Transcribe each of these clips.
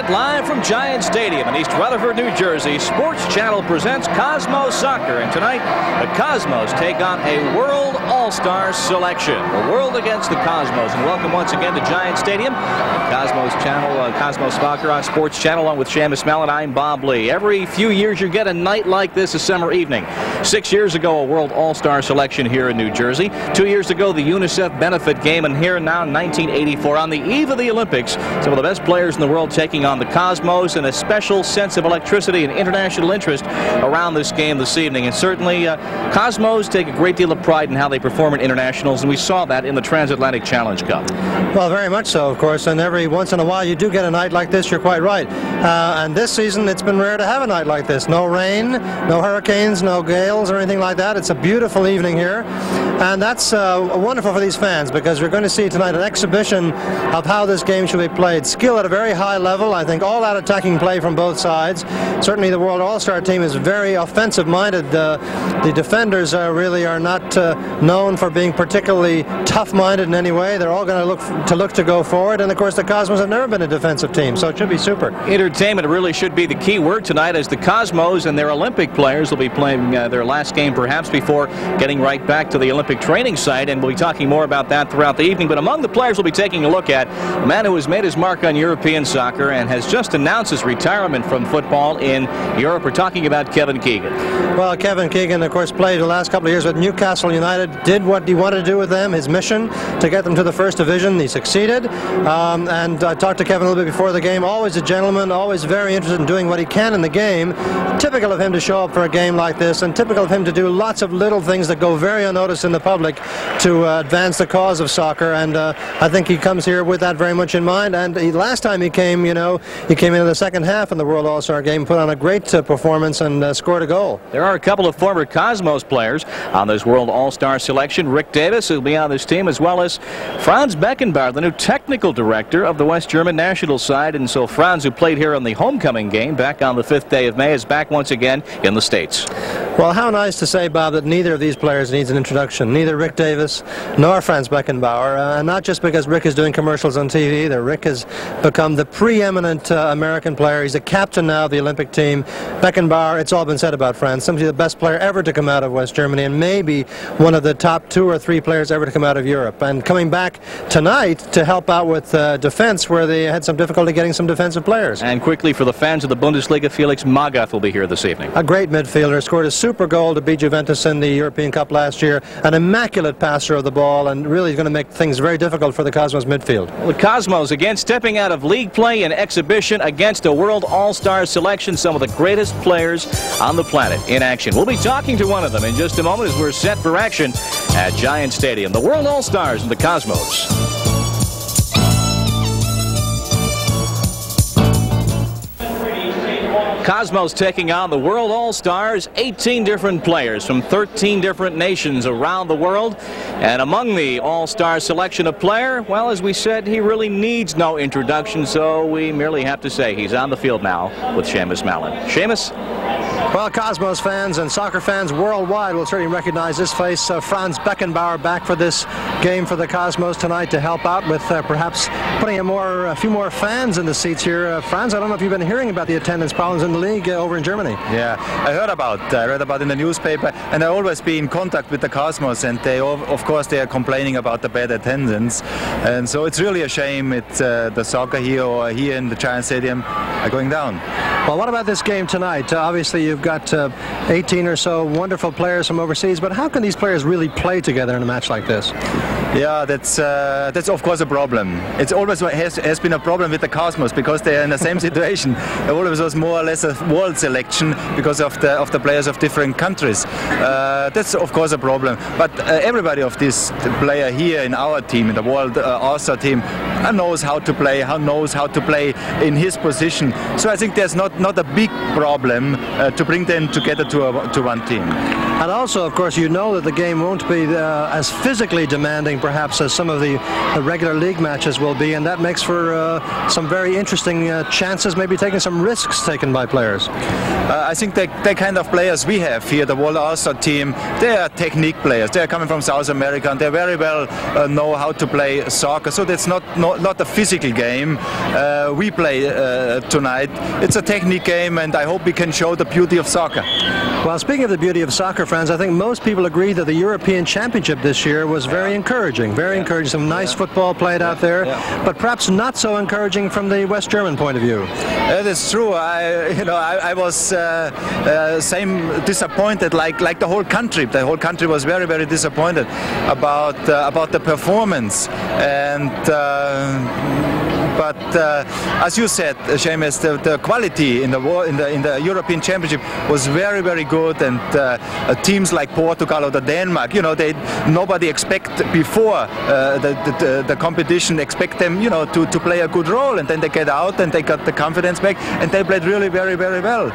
Tonight, live from Giant Stadium in East Rutherford, New Jersey, Sports Channel presents Cosmos Soccer. And tonight, the Cosmos take on a World All-Star selection. The world against the Cosmos. And welcome once again to Giant Stadium. Cosmos Channel, Cosmos Soccer on Sports Channel, along with Seamus Mallon. I'm Bob Lee. Every few years, you get a night like this, a summer evening. 6 years ago, a World All-Star selection here in New Jersey. 2 years ago, the UNICEF benefit game. And here now, 1984, on the eve of the Olympics, some of the best players in the world taking on the Cosmos, and a special sense of electricity and international interest around this game this evening. And certainly Cosmos take a great deal of pride in how they perform in internationals, and we saw that in the Transatlantic Challenge Cup. Well, very much so, of course, and every once in a while you do get a night like this. You're quite right. And this season it's been rare to have a night like this. No rain, no hurricanes, no gales or anything like that. It's a beautiful evening here, and that's wonderful for these fans, because we're going to see tonight an exhibition of how this game should be played. Skill at a very high level. I think all out attacking play from both sides. Certainly the World All-Star team is very offensive minded. The defenders really are not known for being particularly tough minded in any way. They're all going to look to go forward, and of course the Cosmos have never been a defensive team, so it should be super. Entertainment really should be the key word tonight, as the Cosmos and their Olympic players will be playing their last game perhaps before getting right back to the Olympic training site, and we'll be talking more about that throughout the evening. But among the players we'll be taking a look at, a man who has made his mark on European soccer and has just announced his retirement from football in Europe. We're talking about Kevin Keegan. Well, Kevin Keegan, of course, played the last couple of years with Newcastle United, did what he wanted to do with them, his mission to get them to the first division. He succeeded, and I talked to Kevin a little bit before the game. Always a gentleman, always very interested in doing what he can in the game. Typical of him to show up for a game like this, and typical of him to do lots of little things that go very unnoticed in the public to advance the cause of soccer, and I think he comes here with that very much in mind. And last time he came, you know, he came into the second half in the World All-Star game, put on a great performance, and scored a goal. There are a couple of former Cosmos players on this World All-Star selection. Rick Davis, who will be on this team, as well as Franz Beckenbauer, the new technical director of the West German national side. And so Franz, who played here in the homecoming game back on the 5th day of May, is back once again in the States. Well, how nice to say, Bob, that neither of these players needs an introduction. Neither Rick Davis nor Franz Beckenbauer. Not just because Rick is doing commercials on TV either. Rick has become the preeminent American player. He's the captain now of the Olympic team. Beckenbauer, it's all been said about Franz, simply the best player ever to come out of West Germany, and maybe one of the top 2 or 3 players ever to come out of Europe. And coming back tonight to help out with defense, where they had some difficulty getting some defensive players. And quickly, for the fans of the Bundesliga, Felix Magath will be here this evening. A great midfielder, scored a super goal to beat Juventus in the European Cup last year. An immaculate passer of the ball, and really is going to make things very difficult for the Cosmos midfield. Well, the Cosmos again stepping out of league play and exhibition against a World All-Star selection. Some of the greatest players on the planet in action. We'll be talking to one of them in just a moment as we're set for action at Giant Stadium. The World All-Stars and the Cosmos. Cosmos taking on the World All-Stars, 18 different players from 13 different nations around the world. And among the All-Star selection of player, well, as we said, he really needs no introduction, so we merely have to say he's on the field now with Seamus Mallon. Seamus? Well, Cosmos fans and soccer fans worldwide will certainly recognize this face. Franz Beckenbauer back for this game for the Cosmos tonight to help out with perhaps putting a few more fans in the seats here. Franz, I don't know if you've been hearing about the attendance problems in the league over in Germany. Yeah, I read about in the newspaper, and I always be in contact with the Cosmos, and they of course they are complaining about the bad attendance, and so it's really a shame. It's the soccer here in the Giant Stadium are going down. Well, what about this game tonight? Obviously you've got 18 or so wonderful players from overseas, but how can these players really play together in a match like this? Yeah, that's of course a problem. It's always has been a problem with the Cosmos, because they are in the same situation. It always was more or less a world selection because of the players of different countries. That's of course a problem. But everybody of this player here in our team, in the World All-Star team, knows how to play, knows how to play in his position. So I think there's not a big problem to bring them together to one team. And also, of course, you know that the game won't be as physically demanding, perhaps, as some of the regular league matches will be, and that makes for some very interesting chances, maybe taking some risks taken by players. I think the kind of players we have here, the World All-Star team, they are technique players. They are coming from South America, and they very well know how to play soccer. So that's not a physical game we play tonight. It's a technique game, and I hope we can show the beauty of soccer. Well, speaking of the beauty of soccer, friends, I think most people agree that the European Championship this year was very encouraging. Very encouraging. Some nice football played out there, but perhaps not so encouraging from the West German point of view. That is true. I was same disappointed, like the whole country. The whole country was very, very disappointed about the performance. And but as you said, Seamus, the quality in the European Championship was very, very good, and teams like Portugal or Denmark, nobody expect before the competition expect them, to play a good role, and then they get out and they got the confidence back, and they played really very, very well.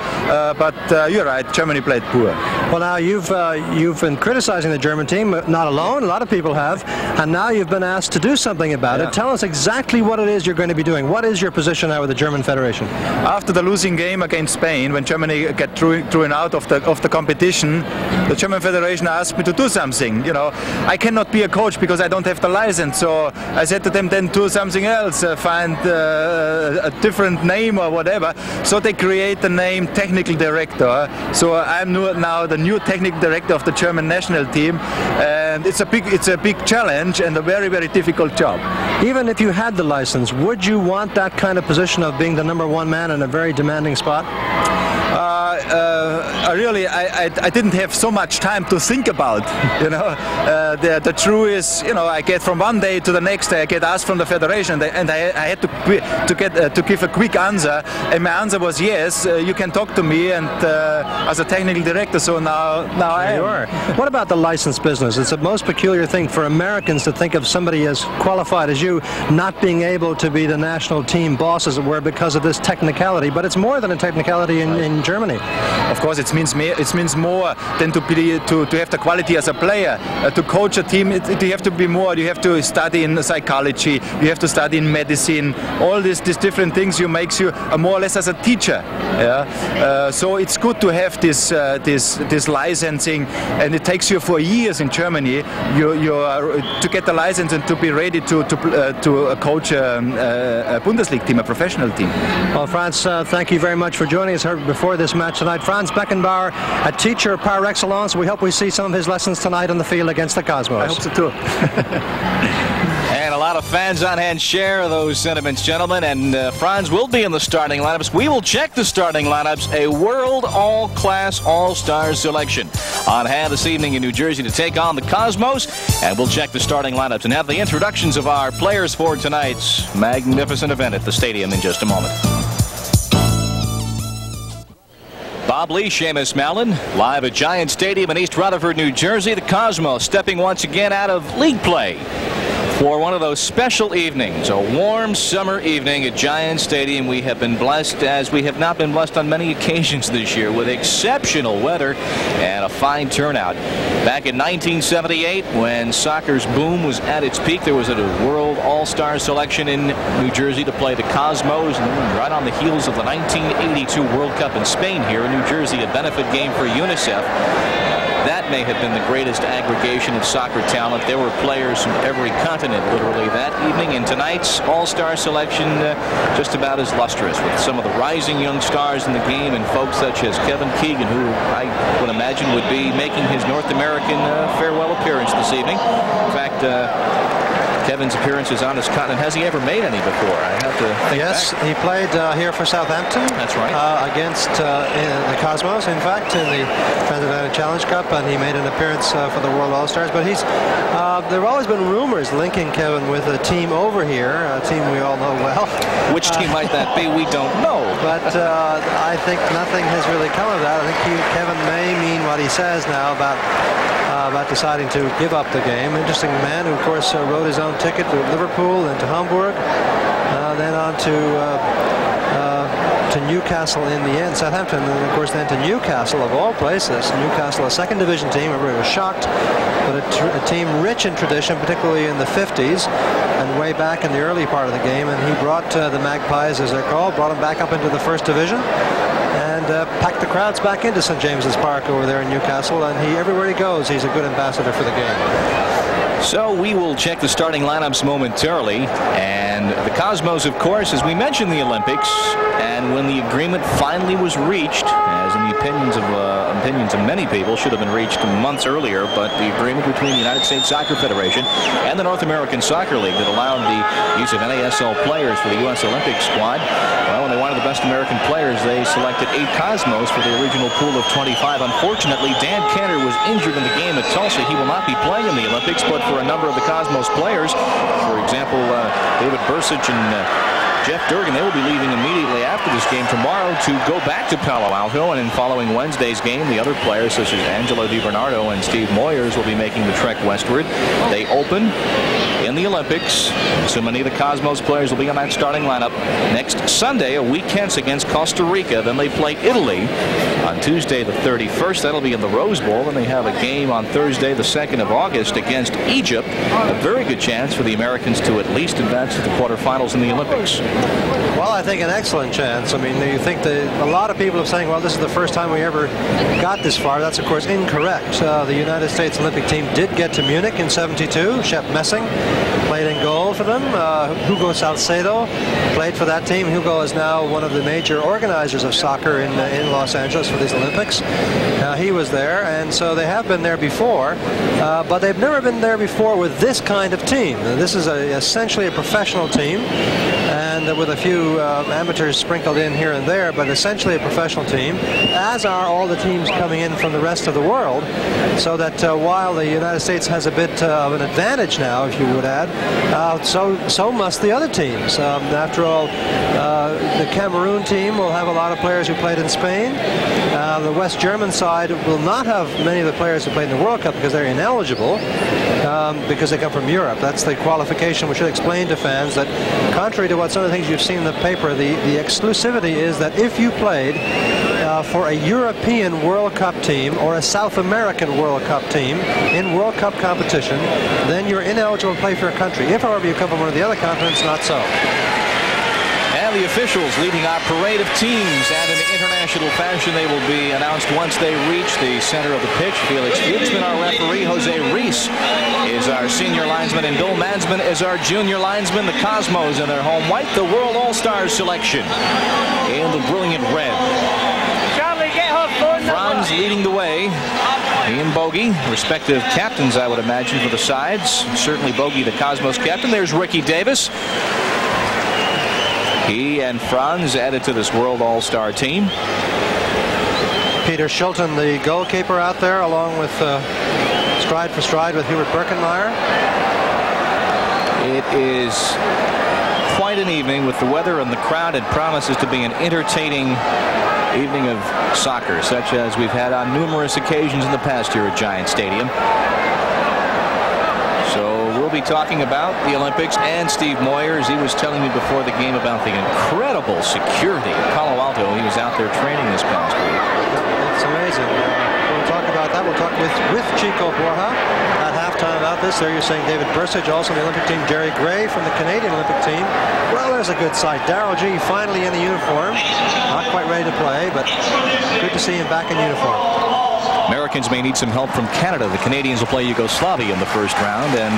But you're right, Germany played poor. Well, now you've been criticizing the German team, not alone. A lot of people have, and now you've been asked to do something about it. Tell us exactly what it is you're going to be doing. What is your position now with the German Federation? After the losing game against Spain, when Germany got thrown out of the competition, the German Federation asked me to do something. I cannot be a coach because I don't have the license. So I said to them, then do something else, find a different name or whatever. So they create the name technical director. So I'm now the new technical director of the German national team, and it's a big challenge and a very, very difficult job. Even if you had the license, would you want that kind of position of being the #1 man in a very demanding spot? I didn't have so much time to think about. The truth is, I get from one day to the next day, I get asked from the federation, and I had to give a quick answer, and my answer was yes. You can talk to me, and as a technical director. So now I am. You are. What about the license business? It's the most peculiar thing for Americans to think of somebody as qualified as you not being able to be the national team boss, as it were, because of this technicality. But it's more than a technicality in Germany. Of course, it means more than to have the quality as a player. To coach a team, you have to be more. You have to study in psychology. You have to study in medicine. All these different things makes you more or less as a teacher. So it's good to have this licensing, and it takes you for years in Germany. To get the license and to be ready to coach a Bundesliga team, a professional team. Well, Franz, thank you very much for joining us before this match tonight. Franz Beckenbauer, a teacher par excellence. We hope we see some of his lessons tonight on the field against the Cosmos. I hope so too. And a lot of fans on hand share those sentiments, gentlemen. And Franz will be in the starting lineups. We will check the starting lineups. A world all-class all-star selection on hand this evening in New Jersey to take on the Cosmos. And we'll check the starting lineups and have the introductions of our players for tonight's magnificent event at the stadium in just a moment. Bob Lee, Seamus Malin, live at Giant Stadium in East Rutherford, New Jersey. The Cosmos stepping once again out of league play for one of those special evenings, a warm summer evening at Giant Stadium. We have been blessed as we have not been blessed on many occasions this year with exceptional weather and a fine turnout. Back in 1978, when soccer's boom was at its peak, there was a World All-Star selection in New Jersey to play the Cosmos, and right on the heels of the 1982 World Cup in Spain here in New Jersey, a benefit game for UNICEF. That may have been the greatest aggregation of soccer talent. There were players from every continent, literally, that evening. And tonight's all-star selection just about as lustrous, with some of the rising young stars in the game and folks such as Kevin Keegan, who I would imagine would be making his North American farewell appearance this evening. In fact, Kevin's appearances on this continent, has he ever made any before? I have to think Yes, back. he played here for Southampton. That's right. Against the Cosmos, in fact, in the Transatlantic Challenge Cup, and he made an appearance for the World All-Stars. But there have always been rumors linking Kevin with a team over here, a team we all know well. Which team might that be? We don't know. But I think nothing has really come of that. I think Kevin may mean what he says now about deciding to give up the game. Interesting man who, of course, rode his own ticket to Liverpool and to Hamburg, then on to to Newcastle in the end, Southampton, and of course then to Newcastle of all places. Newcastle, a second division team, everybody was shocked, but a team rich in tradition, particularly in the 50s and way back in the early part of the game. And he brought the Magpies, as they're called, brought them back up into the first division and packed the crowds back into St. James's Park over there in Newcastle. And everywhere he goes, he's a good ambassador for the game. So we will check the starting lineups momentarily. And the Cosmos, of course, as we mentioned the Olympics, and when the agreement finally was reached, as in the opinions of many people, should have been reached months earlier, but the agreement between the United States Soccer Federation and the North American Soccer League that allowed the use of NASL players for the U.S. Olympic squad. Well, when they wanted the best American players, they selected 8 Cosmos for the original pool of 25. Unfortunately, Dan Cantor was injured in the game at Tulsa. He will not be playing in the Olympics, but for a number of the Cosmos players, for example, David Bursich and Jeff Durgan, they will be leaving immediately after this game tomorrow to go back to Palo Alto. And in following Wednesday's game, the other players such as Angelo DiBernardo and Steve Moyers will be making the trek westward. They open in the Olympics. So many of the Cosmos players will be on that starting lineup next Sunday, a week hence, against Costa Rica. Then they play Italy on Tuesday the 31st. That'll be in the Rose Bowl. Then they have a game on Thursday the 2nd of August against Egypt. A very good chance for the Americans to at least advance to the quarterfinals in the Olympics. Well, I think an excellent chance. I mean, you think that a lot of people are saying, well, this is the first time we ever got this far. That's, of course, incorrect. The United States Olympic team did get to Munich in '72. Shep Messing played in goal for them. Hugo Salcedo played for that team. Hugo is now one of the major organizers of soccer in Los Angeles for these Olympics. He was there, and so they have been there before, but they've never been there before with this kind of team. This is essentially a professional team, and with a few amateurs sprinkled in here and there, but essentially a professional team, as are all the teams coming in from the rest of the world, so that while the United States has a bit of an advantage now, if you would add, so must the other teams. After all, the Cameroon team will have a lot of players who played in Spain. The West German side will not have many of the players who played in the World Cup because they're ineligible, because they come from Europe. That's the qualification. We should explain to fans that, contrary to what some of the things you've seen in the paper, the exclusivity is that if you played for a European World Cup team or a South American World Cup team in World Cup competition, then you're ineligible to play for your country. If, however, you come from one of the other continents, not so. And the officials leading our parade of teams, and in international fashion, they will be announced once they reach the center of the pitch. Felix Fluxman, our referee. Jose Reese is our senior linesman, and Bill Mansman is our junior linesman. The Cosmos in their home white, the World All-Stars selection in the brilliant red. Franz leading the way. He and Bogey, respective captains, I would imagine, for the sides. Certainly Bogey, the Cosmos captain. There's Ricky Davis. He and Franz added to this World All-Star team. Peter Shilton, the goalkeeper, out there, along with stride for stride with Hubert Birkenmeier. It is quite an evening with the weather and the crowd. It promises to be an entertaining evening of soccer, such as we've had on numerous occasions in the past here at Giant Stadium. We'll be talking about the Olympics and Steve Moyers. He was telling me before the game about the incredible security at Palo Alto. He was out there training this past week. It's amazing. We'll talk about that. We'll talk with Chico Borja at halftime about this. There you're saying David Bursich, also in the Olympic team. Jerry Gray from the Canadian Olympic team. Well, there's a good sight. Darryl G finally in the uniform. Not quite ready to play, but good to see him back in uniform. Americans may need some help from Canada. The Canadians will play Yugoslavia in the first round, and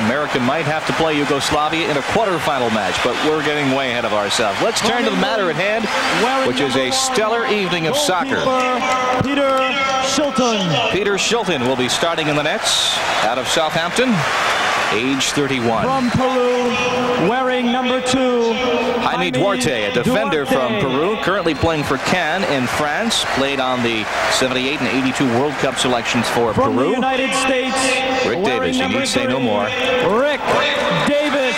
America might have to play Yugoslavia in a quarterfinal match, but we're getting way ahead of ourselves. Let's turn to the matter at hand, which is a stellar evening of soccer. Peter Shilton. Peter Shilton will be starting in the nets out of Southampton, age 31. From Peru, wearing number 2. Jaime Duarte, a defender from Peru, currently playing for Cannes in France, played on the 78 and 82 World Cup selections for From Peru. the United States, Rick Davis, you need to say no more. Rick Davis.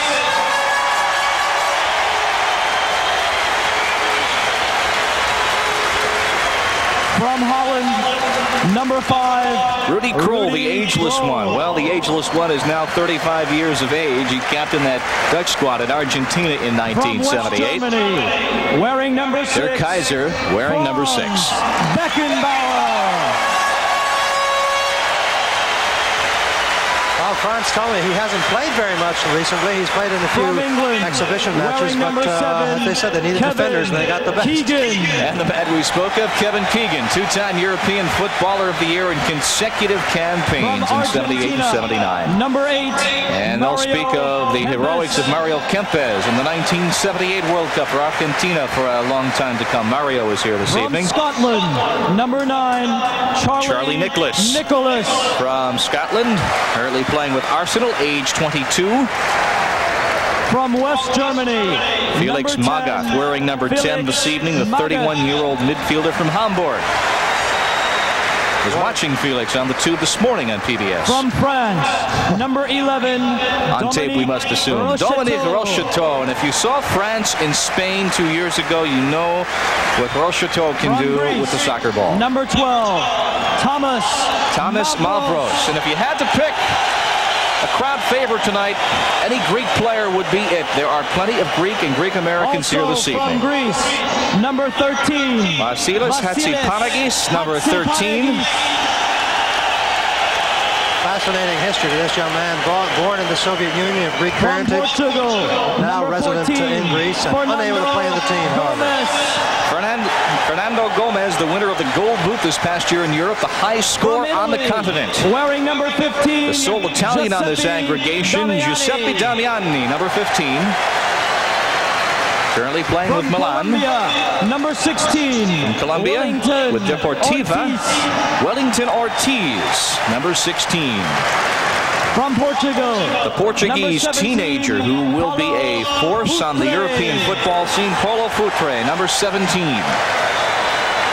From Holland, Number 5. Rudy Krol, the ageless one. Well, the ageless one is now 35 years of age. He captained that Dutch squad in Argentina in 1978. From West Germany, wearing number 6. Der Kaiser wearing number 6. Beckenbauer. Well, Franz told me he hasn't played very much recently. He's played in a few exhibition matches, but they said they needed defenders, and they got the best. Keegan. And the man we spoke of, Kevin Keegan, two-time European Footballer of the Year in consecutive campaigns in 78 and 79. Number 8. And they'll speak of the heroics of Mario Kempes in the 1978 World Cup for Argentina for a long time to come. Mario is here this evening. From Scotland, number 9, Charlie Nicholas. From Scotland, currently playing with Arsenal, age 22. From West Germany, Felix Magath wearing number 10 this evening, the 31-year-old midfielder from Hamburg. I was watching Felix on the tube this morning on PBS. From France, number 11, on tape we must assume, Dominique Rocheteau. And if you saw France in Spain 2 years ago, you know what Rocheteau can do with the soccer ball. Number 12, Thomas Mavros. And if you had to pick a crowd favorite tonight, any Greek player would be it. There are plenty of Greek and Greek Americans here this evening. From Greece, number 13, Vasilis Hatzipanagis, number 13. Fascinating history to this young man, born in the Soviet Union of Greek parentage, Portugal, now resident in Greece and unable to play in the team, however. Fernando Gomez, the winner of the Gold Boot this past year in Europe, the highest score on the continent. Wearing number 15, the sole Italian on this aggregation, Giuseppe Damiani, number 15. Currently playing with Milan. Colombia, number 16. From Colombia, Wellington with Deportiva. Wellington Ortiz, number 16. From Portugal, the Portuguese teenager who will be a force on the European football scene, Paulo Futre, number 17.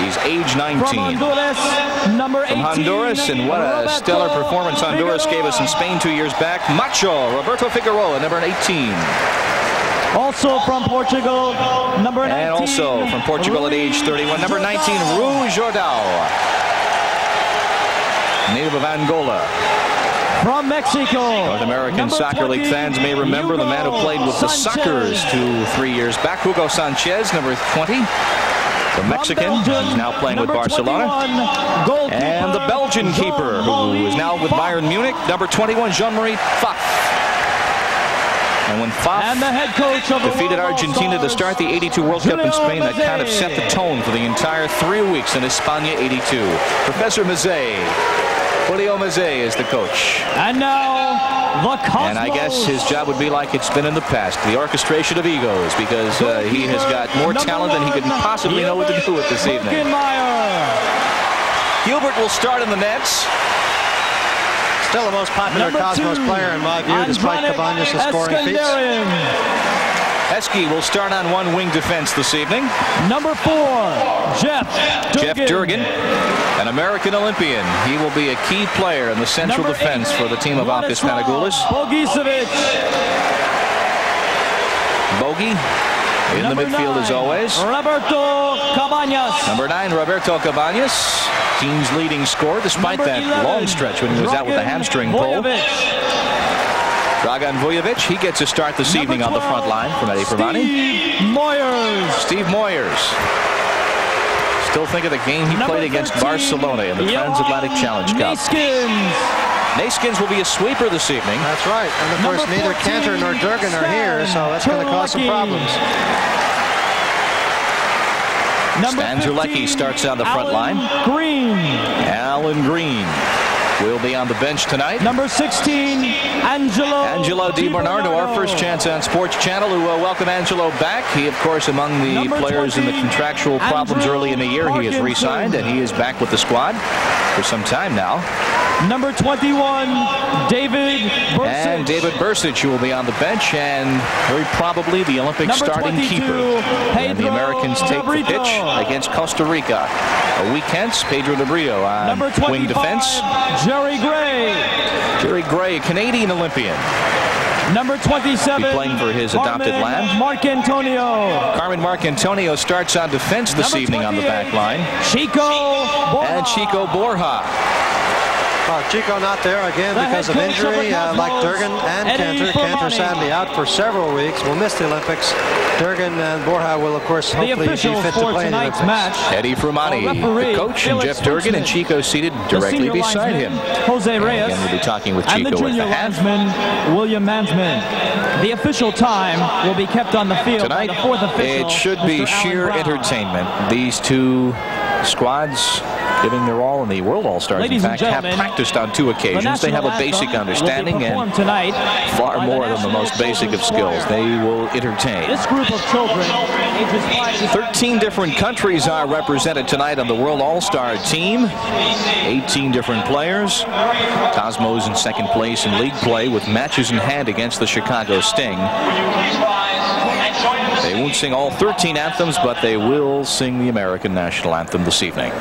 He's age 19. From Honduras, number 18. From Honduras, and what a stellar performance Honduras gave us in Spain 2 years back. Macho, Roberto Figueroa, number 18. Also from Portugal, number 19. And also from Portugal at age 31, number 19, Rui Jordão, native of Angola. From Mexico, North American Soccer League fans may remember the man who played with the Sockers 2-3 years back, Hugo Sanchez, number 20. The Mexican, who's now playing with Barcelona. And the Belgian keeper, who is now with Bayern Munich, number 21, Jean-Marie Pfaff. And when Pfaff defeated Argentina to start the 82 World Cup in Spain, that kind of set the tone for the entire 3 weeks in España 82. Professor Mazet, Julio Mazet is the coach. And now, the Cosmos. And I guess his job would be like it's been in the past, the orchestration of egos, because he has got more talent than he could possibly know what to do with this evening. Gilbert will start in the nets. Still the most popular Cosmos player in my view, despite Cabañas' scoring feats. Heskey will start on one wing defense this evening. Number 4, Jeff Durgan, an American Olympian. He will be a key player in the central defense for the team of Alkis Panagoulis. Bogey in the midfield as always. Roberto Cabañas. Number 9, Roberto Cabañas, team's leading scorer despite that 11, long stretch when he was out with the hamstring pull. Dragan Vujovic, he gets a start this evening on the front line from Eddie Permani. Steve Moyers. Still think of the game he played against Barcelona in the Transatlantic Challenge Cup. Nayskins will be a sweeper this evening. That's right. And of course, neither Cantor nor Durgan are here, so that's going to cause some problems. Stan Terlecki starts on the front line. Alan Green will be on the bench tonight. Number 16, Angelo Di Bernardo, our first chance on Sports Channel, who welcome Angelo back. He, of course, among the players in the contractual problems early in the year. He has re-signed, and he is back with the squad for some time now. Number 21, David Bursic. And David Bursic, who will be on the bench, and very probably the Olympic starting keeper. And the Americans take the pitch against Costa Rica. A week hence, Pedro de Brio on wing defense. Jerry Gray. Jerry Gray, Canadian Olympian. Number 27. Be playing for his adopted land. Marcantonio. Carmen Marcantonio starts on defense this evening on the back line. Chico Borja. And Chico Borja. Chico not there again The because of head coach of injury, the Cosmos, like Durgan and Eddie Cantor. Cantor Fermani. sadly out for several weeks. Will miss the Olympics. Durgan and Borja will, of course, The hopefully be officials fit to for play in the tonight's Olympics. match. Eddie Fermani, Referee, the coach, and Felix Jeff Durgan, and Spokesman. Chico seated The directly senior beside linesman, him. Jose Reyes. Again, we'll be talking with And the Chico at junior the half. linesman, William Mansman. The official time will be kept on the field Tonight, by the fourth official, it should be Mr. Alan sheer Brown. entertainment. These two squads giving their all in the World All-Stars. In Ladies and fact, have gentlemen, practiced on 2 occasions. They have a basic understanding and tonight far by more than the National most basic of Children's skills. Choir. They will entertain. This group of children, ages 5 to 13 different countries are represented tonight on the World All-Star team. 18 different players. Cosmos in second place in league play with matches in hand against the Chicago Sting. They won't sing all 13 anthems, but they will sing the American national anthem this evening.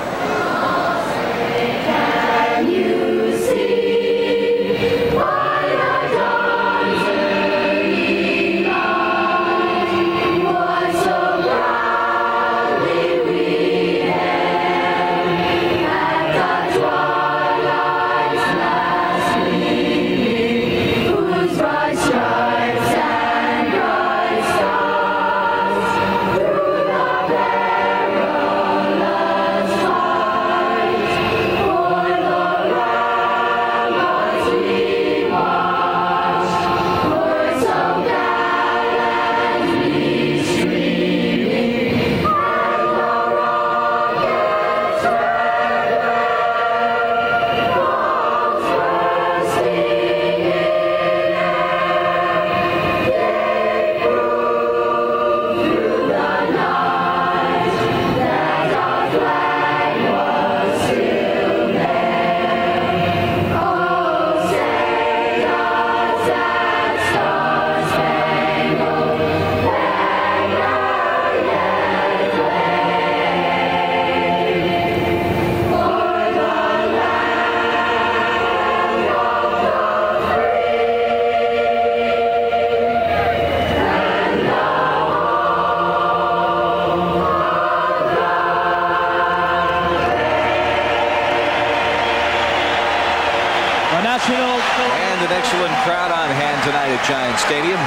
And an excellent crowd on hand tonight at Giant Stadium.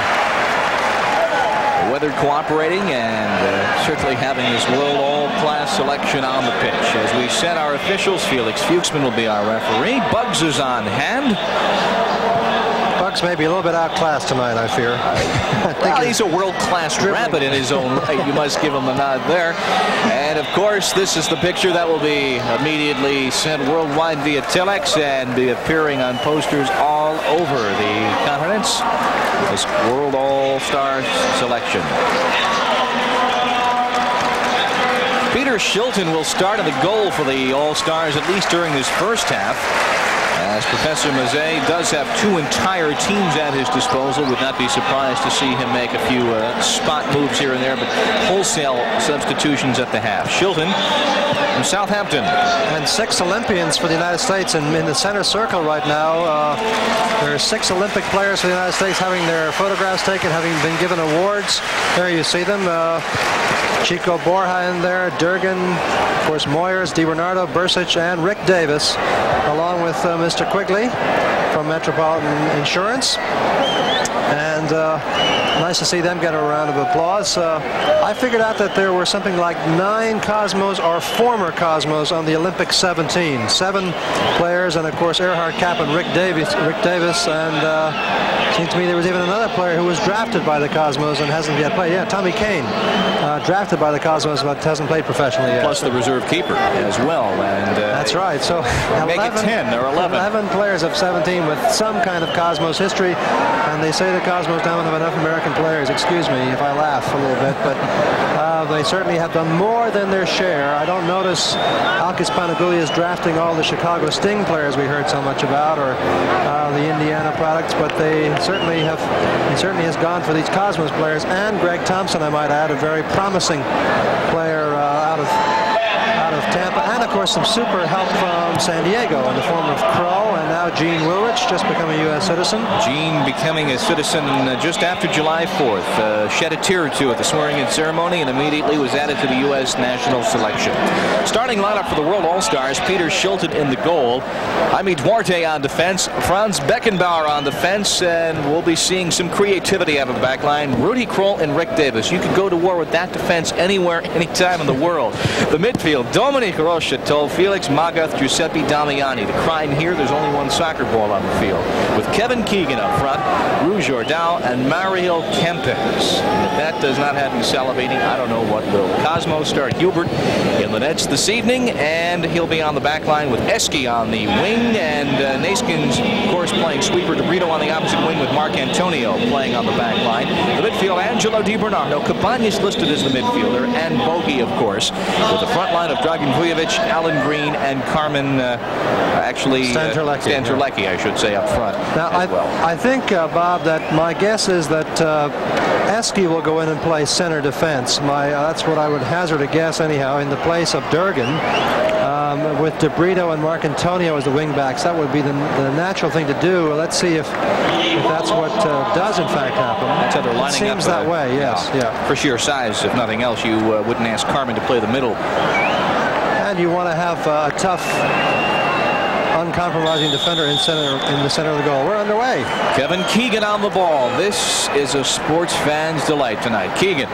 The weather cooperating and certainly having this world all-class selection on the pitch. As we set our officials, Felix Fuchsman will be our referee. Bugs is on hand. Bugs may be a little bit outclassed tonight, I fear. Well, he's a world-class rabbit in his own right. You must give him a nod there. And, of course, this is the picture that will be immediately sent worldwide via telex and be appearing on posters all over the continents. This World All-Star selection. Peter Shilton will start in the goal for the All-Stars, at least during this first half. As Professor Mazet does have 2 entire teams at his disposal. Would not be surprised to see him make a few spot moves here and there, but wholesale substitutions at the half. Shilton from Southampton. And 6 Olympians for the United States in the center circle right now. There are 6 Olympic players for the United States having their photographs taken, having been given awards. There you see them. Chico Borja in there, Durgan, of course Moyers, DiBernardo, Bursic, and Rick Davis, along with Mr. Quigley from Metropolitan Insurance. And nice to see them get a round of applause. I figured out that there were something like 9 Cosmos or former Cosmos on the Olympic 17. 7 players, and of course Erhard Kapp and Rick Davis, and seems to me there was even another player who was drafted by the Cosmos and hasn't yet played. Yeah, Tommy Kane, drafted by the Cosmos but hasn't played professionally yet. Plus the reserve keeper as well. And that's right. So make 11, it 10 or 11. 11 players of 17 with some kind of Cosmos history, and they say the Cosmos don't have enough American players. Excuse me if I laugh a little bit, but they certainly have done more than their share. I don't notice Alkis Panagoulias drafting all the Chicago Sting players we heard so much about, or the Indiana products, but he certainly has gone for these Cosmos players. And Greg Thompson, I might add, a very promising player out of Tampa, and of course some super help from San Diego in the form of Crow and now Gene Wilrich, just become a U.S. citizen. Gene becoming a citizen just after July 4th. Shed a tear or two at the swearing-in ceremony and immediately was added to the U.S. national selection. Starting lineup for the World All-Stars: Peter Shilton in the goal, Jaime Duarte on defense, Franz Beckenbauer on defense, and we'll be seeing some creativity out of the back line. Rudy Kroll and Rick Davis. You could go to war with that defense anywhere, anytime in the world. The midfield: Dominique Rocheteau, Felix Magath, Giuseppe Damiani. The crime here: there's only one soccer ball on the field, with Kevin Keegan up front, Rouge Jordao, and Mario Kempes. If that does not have you salivating, I don't know what will. Cosmos start Hubert in the nets this evening, and he'll be on the back line with Eski on the wing, and Neeskens, of course, playing sweeper. De Brito on the opposite wing with Mark Antonio playing on the back line. The midfield: Angelo Di Bernardo, Cabañas listed as the midfielder, and Bogey, of course, with the front line of Dragan Vujovic, Alan Green, and Carmen, Stan Terlecki, I should say, up front. Now, I think, Bob, that my guess is that Eski will go in and play center defense. That's what I would hazard a guess, anyhow, in the place of Durgan. With De Brito and Mark Antonio as the wingbacks, that would be the natural thing to do. Let's see if that's what does in fact happen. That's how they're lining it seems up, that way, yes. Yeah. For sheer size, if nothing else, you wouldn't ask Carmen to play the middle. And you want to have a tough, uncompromising defender in the center of the goal. We're underway. Kevin Keegan on the ball. This is a sports fan's delight tonight. Keegan.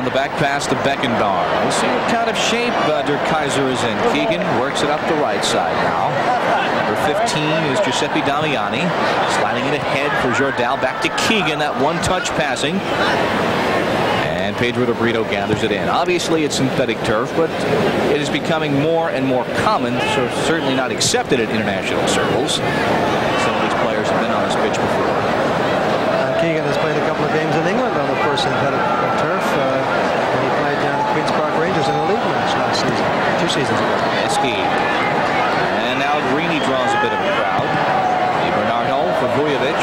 The back pass to Beckenbauer. We'll see what kind of shape Dirk Kaiser is in. Keegan works it up the right side now. Number 15 is Giuseppe Damiani. Sliding it ahead for Jordao. Back to Keegan. That one-touch passing. And Pedro De Brito gathers it in. Obviously, it's synthetic turf, but it is becoming more and more common, so certainly not accepted at international circles. Some of these players have been on this pitch before. Keegan has played a couple of games in England on the first synthetic turf. And he played down at Queen's Park Rangers in a league match last season, 2 seasons ago. Eski. And now Greeny draws a bit of a crowd. Di Bernardo for Vujovic.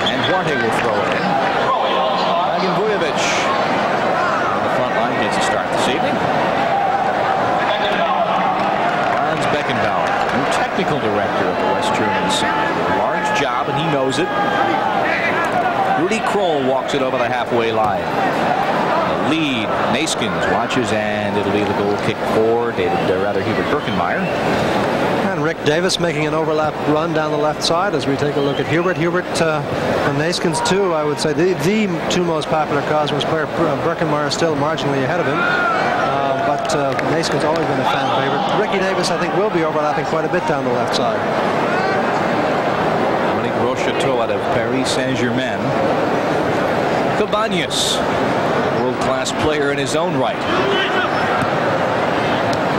And Duarte will throw it in. Dragan Vujovic on the front line gets a start this evening. Franz Beckenbauer, new technical director of the West German side. Large job, and he knows it. Rudy Kroll walks it over the halfway line. The lead, Neeskens watches, and it'll be the goal kick for Hubert Birkenmeier. And Rick Davis making an overlap run down the left side as we take a look at Hubert. Hubert and Neeskens, too, I would say the two most popular Cosmos player. Birkenmeier still marginally ahead of him. But Neeskens always been a fan favorite. Ricky Davis, I think, will be overlapping quite a bit down the left side. Rocheteau out of Paris Saint-Germain. Cabañas, world-class player in his own right.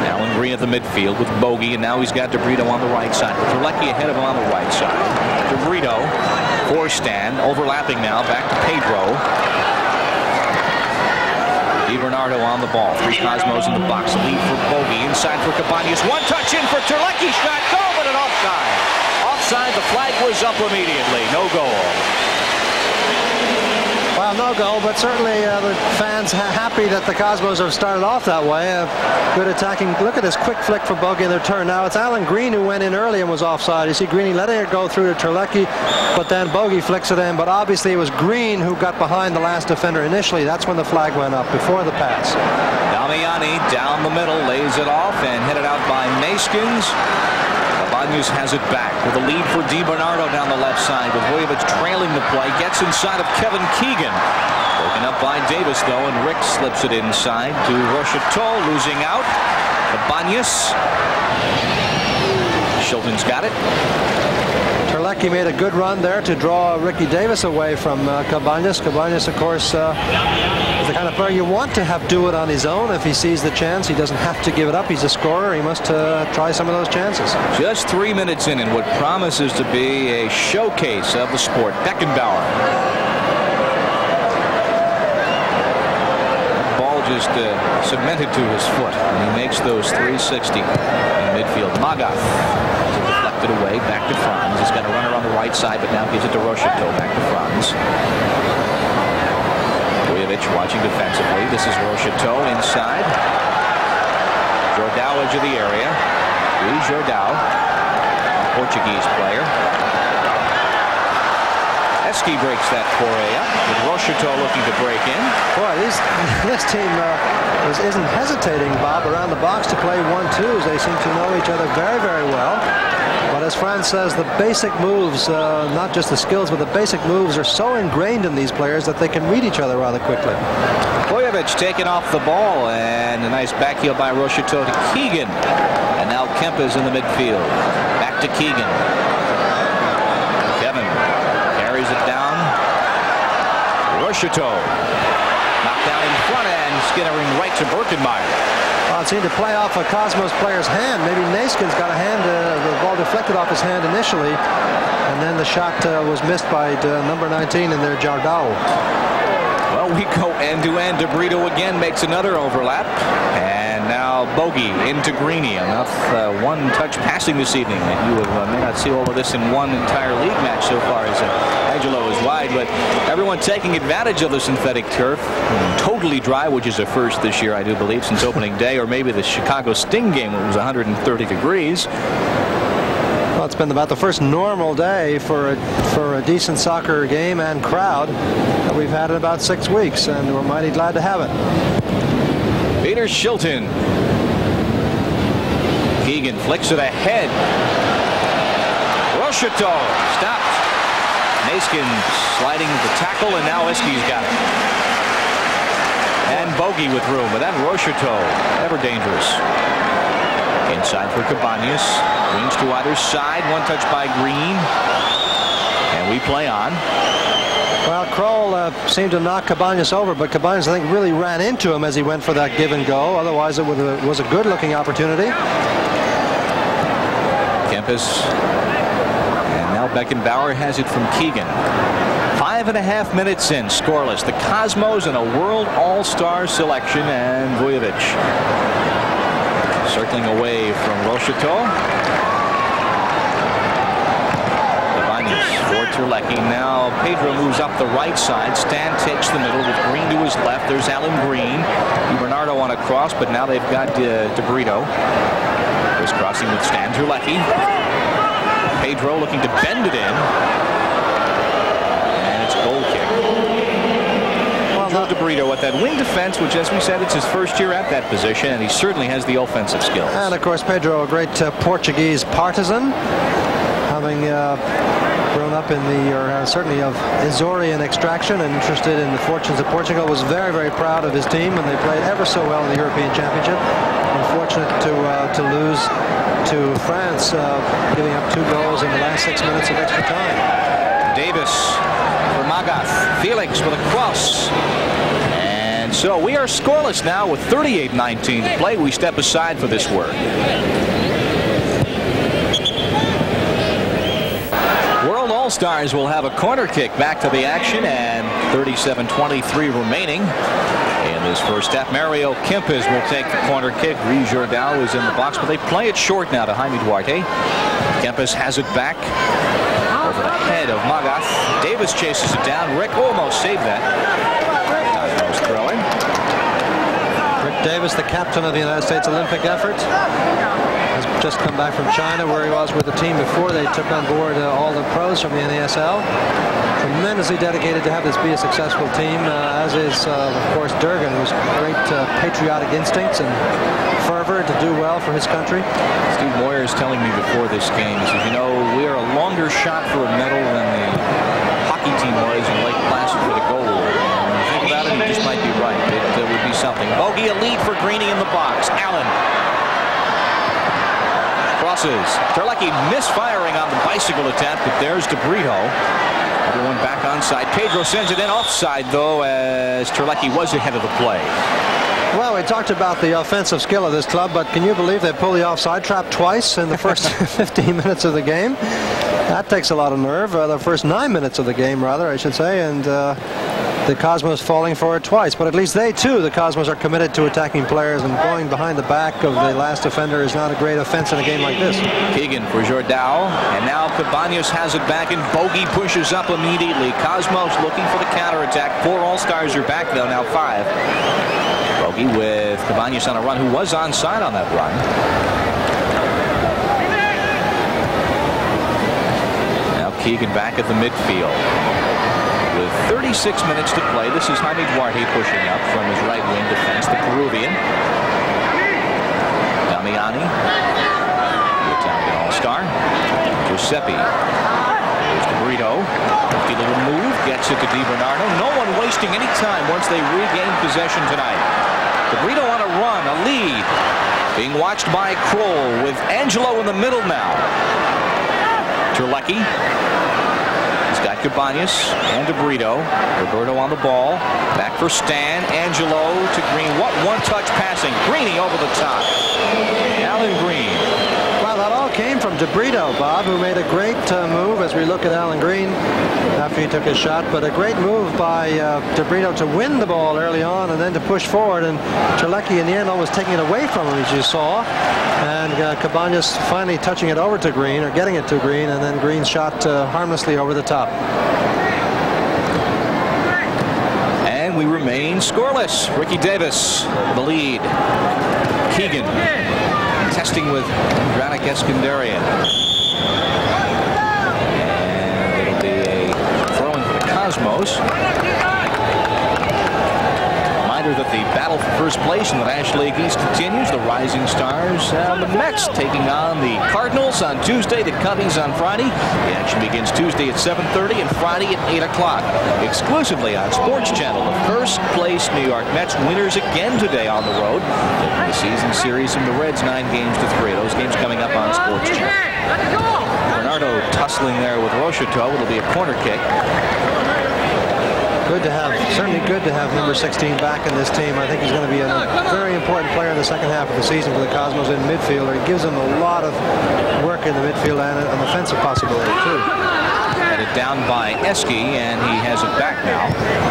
Alan Green at the midfield with Bogey, and now he's got De Brito on the right side. Terlecki ahead of him on the right side. De Brito, four-stand, overlapping now, back to Pedro. Di Bernardo on the ball. 3 Cosmos in the box. Lead for Bogey. Inside for Cabañas. One touch in for Terlecki. Shot. Goal, but an offside. Offside. The flag was up immediately. No goal. Well, no goal, but certainly the fans happy that the Cosmos have started off that way. Good attacking. Look at this quick flick for Bogey in their turn. Now it's Alan Green who went in early and was offside. You see Greeny letting it go through to Terlecki, but then Bogey flicks it in. But obviously it was Green who got behind the last defender initially. That's when the flag went up, before the pass. Damiani down the middle, lays it off and headed out by Neeskens. Cabañas has it back with a lead for Di Bernardo down the left side, with Vujovic trailing the play. Gets inside of Kevin Keegan. Broken up by Davis, though, and Rick slips it inside to Rocheteau, losing out. Cabañas. Shilton's got it. Terlecki made a good run there to draw Ricky Davis away from Cabañas. Cabañas, of course, is the kind of player you want to have do it on his own. If he sees the chance, he doesn't have to give it up. He's a scorer. He must try some of those chances. Just 3 minutes in what promises to be a showcase of the sport. Beckenbauer. Ball just cemented to his foot, and he makes those 360 in midfield. Magath deflected away, back to Franz. He's got a runner on the right side, but now gives it to Rocheteau, back to Franz. Vujovic watching defensively. This is Rocheteau inside. Jordao edge of the area. Luis Jordao, Portuguese player. Eski breaks that foray up, with Rocheteau looking to break in. Boy, this team isn't hesitating, Bob, around the box to play 1-2s. They seem to know each other very, very well. But as Franz says, the basic moves, not just the skills, but the basic moves are so ingrained in these players that they can read each other rather quickly. Vujovic taking off the ball, and a nice back heel by Rocheteau to Keegan. And now Kempes in the midfield. Back to Keegan. Kevin carries it down. Rocheteau knocked down in front and skittering right to Birkenmeyer. Well, it seemed to play off a Cosmos player's hand. Maybe Neeskens got a hand, the ball deflected off his hand initially, and then the shot was missed by number 19 in there, Jordao. Well, we go end-to-end. De Brito again makes another overlap. And now Bogey into Greeny. Enough one-touch passing this evening. And you may not see all of this in one entire league match so far as Angelo is wide. But everyone taking advantage of the synthetic turf. Totally dry, which is a first this year, I do believe, since opening day. Or maybe the Chicago Sting game when it was 130 degrees. Well, it's been about the first normal day for a decent soccer game and crowd that we've had in about 6 weeks, and we're mighty glad to have it. Peter Shilton. Keegan flicks it ahead. Rocheteau stopped. Neeskens sliding the tackle, and now Eski's got it. And Bogey with room, but then Rocheteau, ever dangerous. Inside for Cabañas. Wings to either side. One touch by Green. And we play on. Well, Kroll seemed to knock Cabañas over, but Cabañas, I think, really ran into him as he went for that give and go. Otherwise, it was a good-looking opportunity. Kempes. And now Beckenbauer has it from Keegan. 5.5 minutes in, scoreless. The Cosmos in a World All-Star selection, and Vujovic circling away from Rocheteau. Cabañas for Terlecki. Now Pedro moves up the right side. Stan takes the middle with Green to his left. There's Alan Green. Bernardo on a cross, but now they've got De Brito. There's crossing with Stan Terlecki. Pedro looking to bend it in. And it's a goal kick. De Brito at that wing defense, which, as we said, it's his first year at that position, and he certainly has the offensive skills. And of course, Pedro, a great Portuguese partisan, having grown up in certainly of Azorian extraction and interested in the fortunes of Portugal, was very, very proud of his team, and they played ever so well in the European Championship. Unfortunate to lose to France, giving up 2 goals in the last 6 minutes of extra time. Davis for Magath. Felix with a cross. And so we are scoreless now with 38-19 to play. We step aside for this work. World All-Stars will have a corner kick back to the action, and 37-23 remaining in this first step. Mario Kempes will take the corner kick. Luis Jordao is in the box, but they play it short now to Jaime Duarte. Kempes has it back over the head of Magath. Davis chases it down. Rick almost saved that. Cosmos throwing. Rick Davis, the captain of the United States Olympic effort, has just come back from China, where he was with the team before they took on board all the pros from the NASL. Tremendously dedicated to have this be a successful team, as is, of course, Durgan, who's great patriotic instincts and fervor to do well for his country. Steve Moyer is telling me before this game, he says, you know, we are a longer shot for a medal than the hockey team was in Lake Placid for the gold. And when you think about it, he just might be right. It would be something. Bogey, a lead for Greeny in the box. Allen crosses. Terlecki misfiring on the bicycle attempt, but there's De Brito. Everyone back onside. Pedro sends it in offside, though, as Terlecki was ahead of the play. Well, we talked about the offensive skill of this club, but can you believe they pulled the offside trap twice in the first 15 minutes of the game? That takes a lot of nerve. The first 9 minutes of the game, rather, I should say. And the Cosmos falling for it twice. But at least they too, the Cosmos, are committed to attacking players, and going behind the back of the last defender is not a great offense in a game like this. Keegan for Jordao, and now Cabañas has it back, and Bogey pushes up immediately. Cosmos looking for the counterattack. 4 All-Stars are back though, now 5. Bogey with Cabañas on a run, who was onside on that run. Now Keegan back at the midfield. With 36 minutes to play, this is Jaime Duarte pushing up from his right wing defense, the Peruvian. Damiani, the Italian All-Star. Giuseppe. There's De Brito. Nifty little move, gets it to Di Bernardo. No one wasting any time once they regain possession tonight. De Brito on a run, a lead. Being watched by Kroll with Angelo in the middle now. Terlecki. Got Cabañas and De Brito. Roberto on the ball. Back for Stan. Angelo to Green. What one-touch passing. Greeny over the top. Alan Green. Well, that all came from De Brito, Bob, who made a great move as we look at Alan Green after he took his shot. But a great move by De Brito to win the ball early on and then to push forward. And Terlecki in the end almost taking it away from him, as you saw. And Cabañas finally touching it over to Green, or getting it to Green, and then Green shot harmlessly over the top. And we remain scoreless. Ricky Davis, the lead. Keegan testing with Dranik Eskandarian. And it'll be a throw-in for the Cosmos. That the battle for first place in the National League East continues. The Rising Stars and the Mets taking on the Cardinals on Tuesday, the Cubbies on Friday. The action begins Tuesday at 7:30 and Friday at 8 o'clock. Exclusively on Sports Channel, the first place New York Mets winners again today on the road. Taking the season series from the Reds 9 games to 3. Those games coming up on Sports Channel. Bernardo tussling there with Rocheteau. It'll be a corner kick. Good to have, certainly good to have number 16 back in this team. I think he's going to be a very important player in the second half of the season for the Cosmos in midfielder. He gives them a lot of work in the midfield and an offensive possibility too. Headed down by Eski, and he has it back now.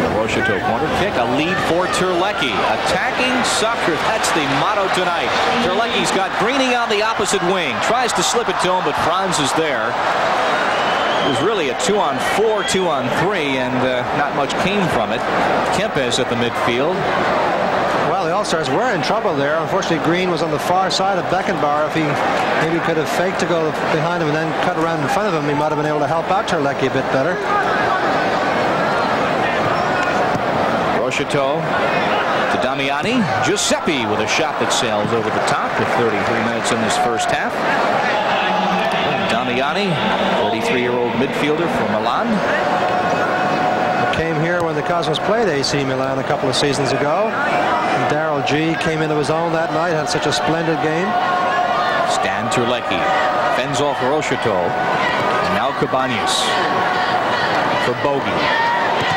The Rocheteau corner kick, a lead for Terlecki. Attacking Sucker, that's the motto tonight. Terlecki's got Greeny on the opposite wing. Tries to slip it to him, but Franz is there. It was really a 2-on-4, 2-on-3, and not much came from it. Kempes at the midfield. Well, the All-Stars were in trouble there. Unfortunately, Green was on the far side of Beckenbauer. If he maybe could have faked to go behind him and then cut around in front of him, he might have been able to help out Terlecki a bit better. Rocheteau to Damiani. Giuseppe with a shot that sails over the top with 33 minutes in this first half. Damiani, 33-year-old midfielder from Milan. Came here when the Cosmos played AC Milan a couple of seasons ago. Daryl G came into his own that night, had such a splendid game. Stan Terlecki fends off Rocheteau. And now Cabañas for Bogey.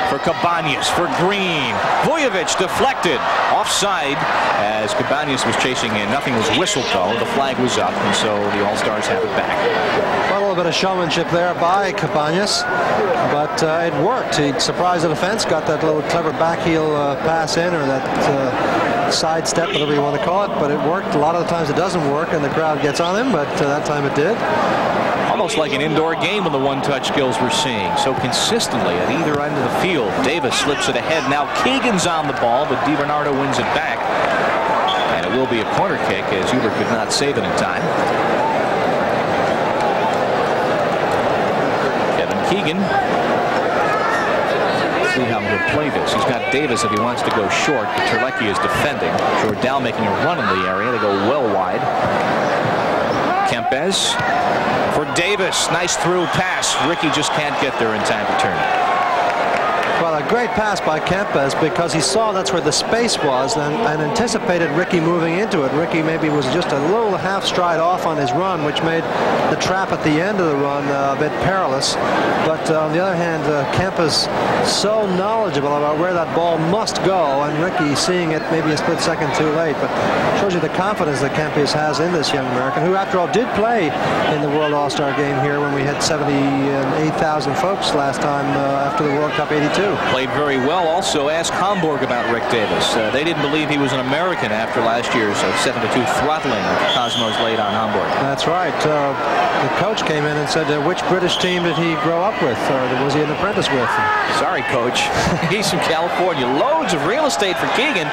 For Cabañas, for Green. Vujovic deflected. Offside as Cabañas was chasing in. Nothing was whistled though. The flag was up, and so the All-Stars have it back. Well, a little bit of showmanship there by Cabañas, but it worked. He surprised the defense, got that little clever backheel pass in, or that side step, whatever you want to call it, but it worked. A lot of the times it doesn't work and the crowd gets on him, but that time it did. Almost like an indoor game with the one-touch skills we're seeing. So consistently at either end of the field. Davis slips it ahead. Now Keegan's on the ball, but Di Bernardo wins it back. And it will be a corner kick as Huber could not save it in time. Kevin Keegan. See how he'll play this. He's got Davis if he wants to go short, but Terlecki is defending. Jordao making a run in the area. They go well wide. Kempes for Davis. Nice through pass. Ricky just can't get there in time to turn it. Well, a great pass by Kempes because he saw that's where the space was and anticipated Ricky moving into it. Ricky maybe was just a little half stride off on his run, which made the trap at the end of the run a bit perilous. But on the other hand, Kempes so knowledgeable about where that ball must go, and Ricky seeing it maybe a split second too late. But shows you the confidence that Kempes has in this young American, who after all did play in the World All-Star game here when we had 78,000 folks last time after the World Cup '82. Played very well. Also, ask Hamburg about Rick Davis. They didn't believe he was an American after last year's 7-2 throttling that the Cosmos laid on Hamburg. That's right. The coach came in and said, which British team did he grow up with, or was he an apprentice with? Sorry, coach. He's from California. Loads of real estate for Keegan.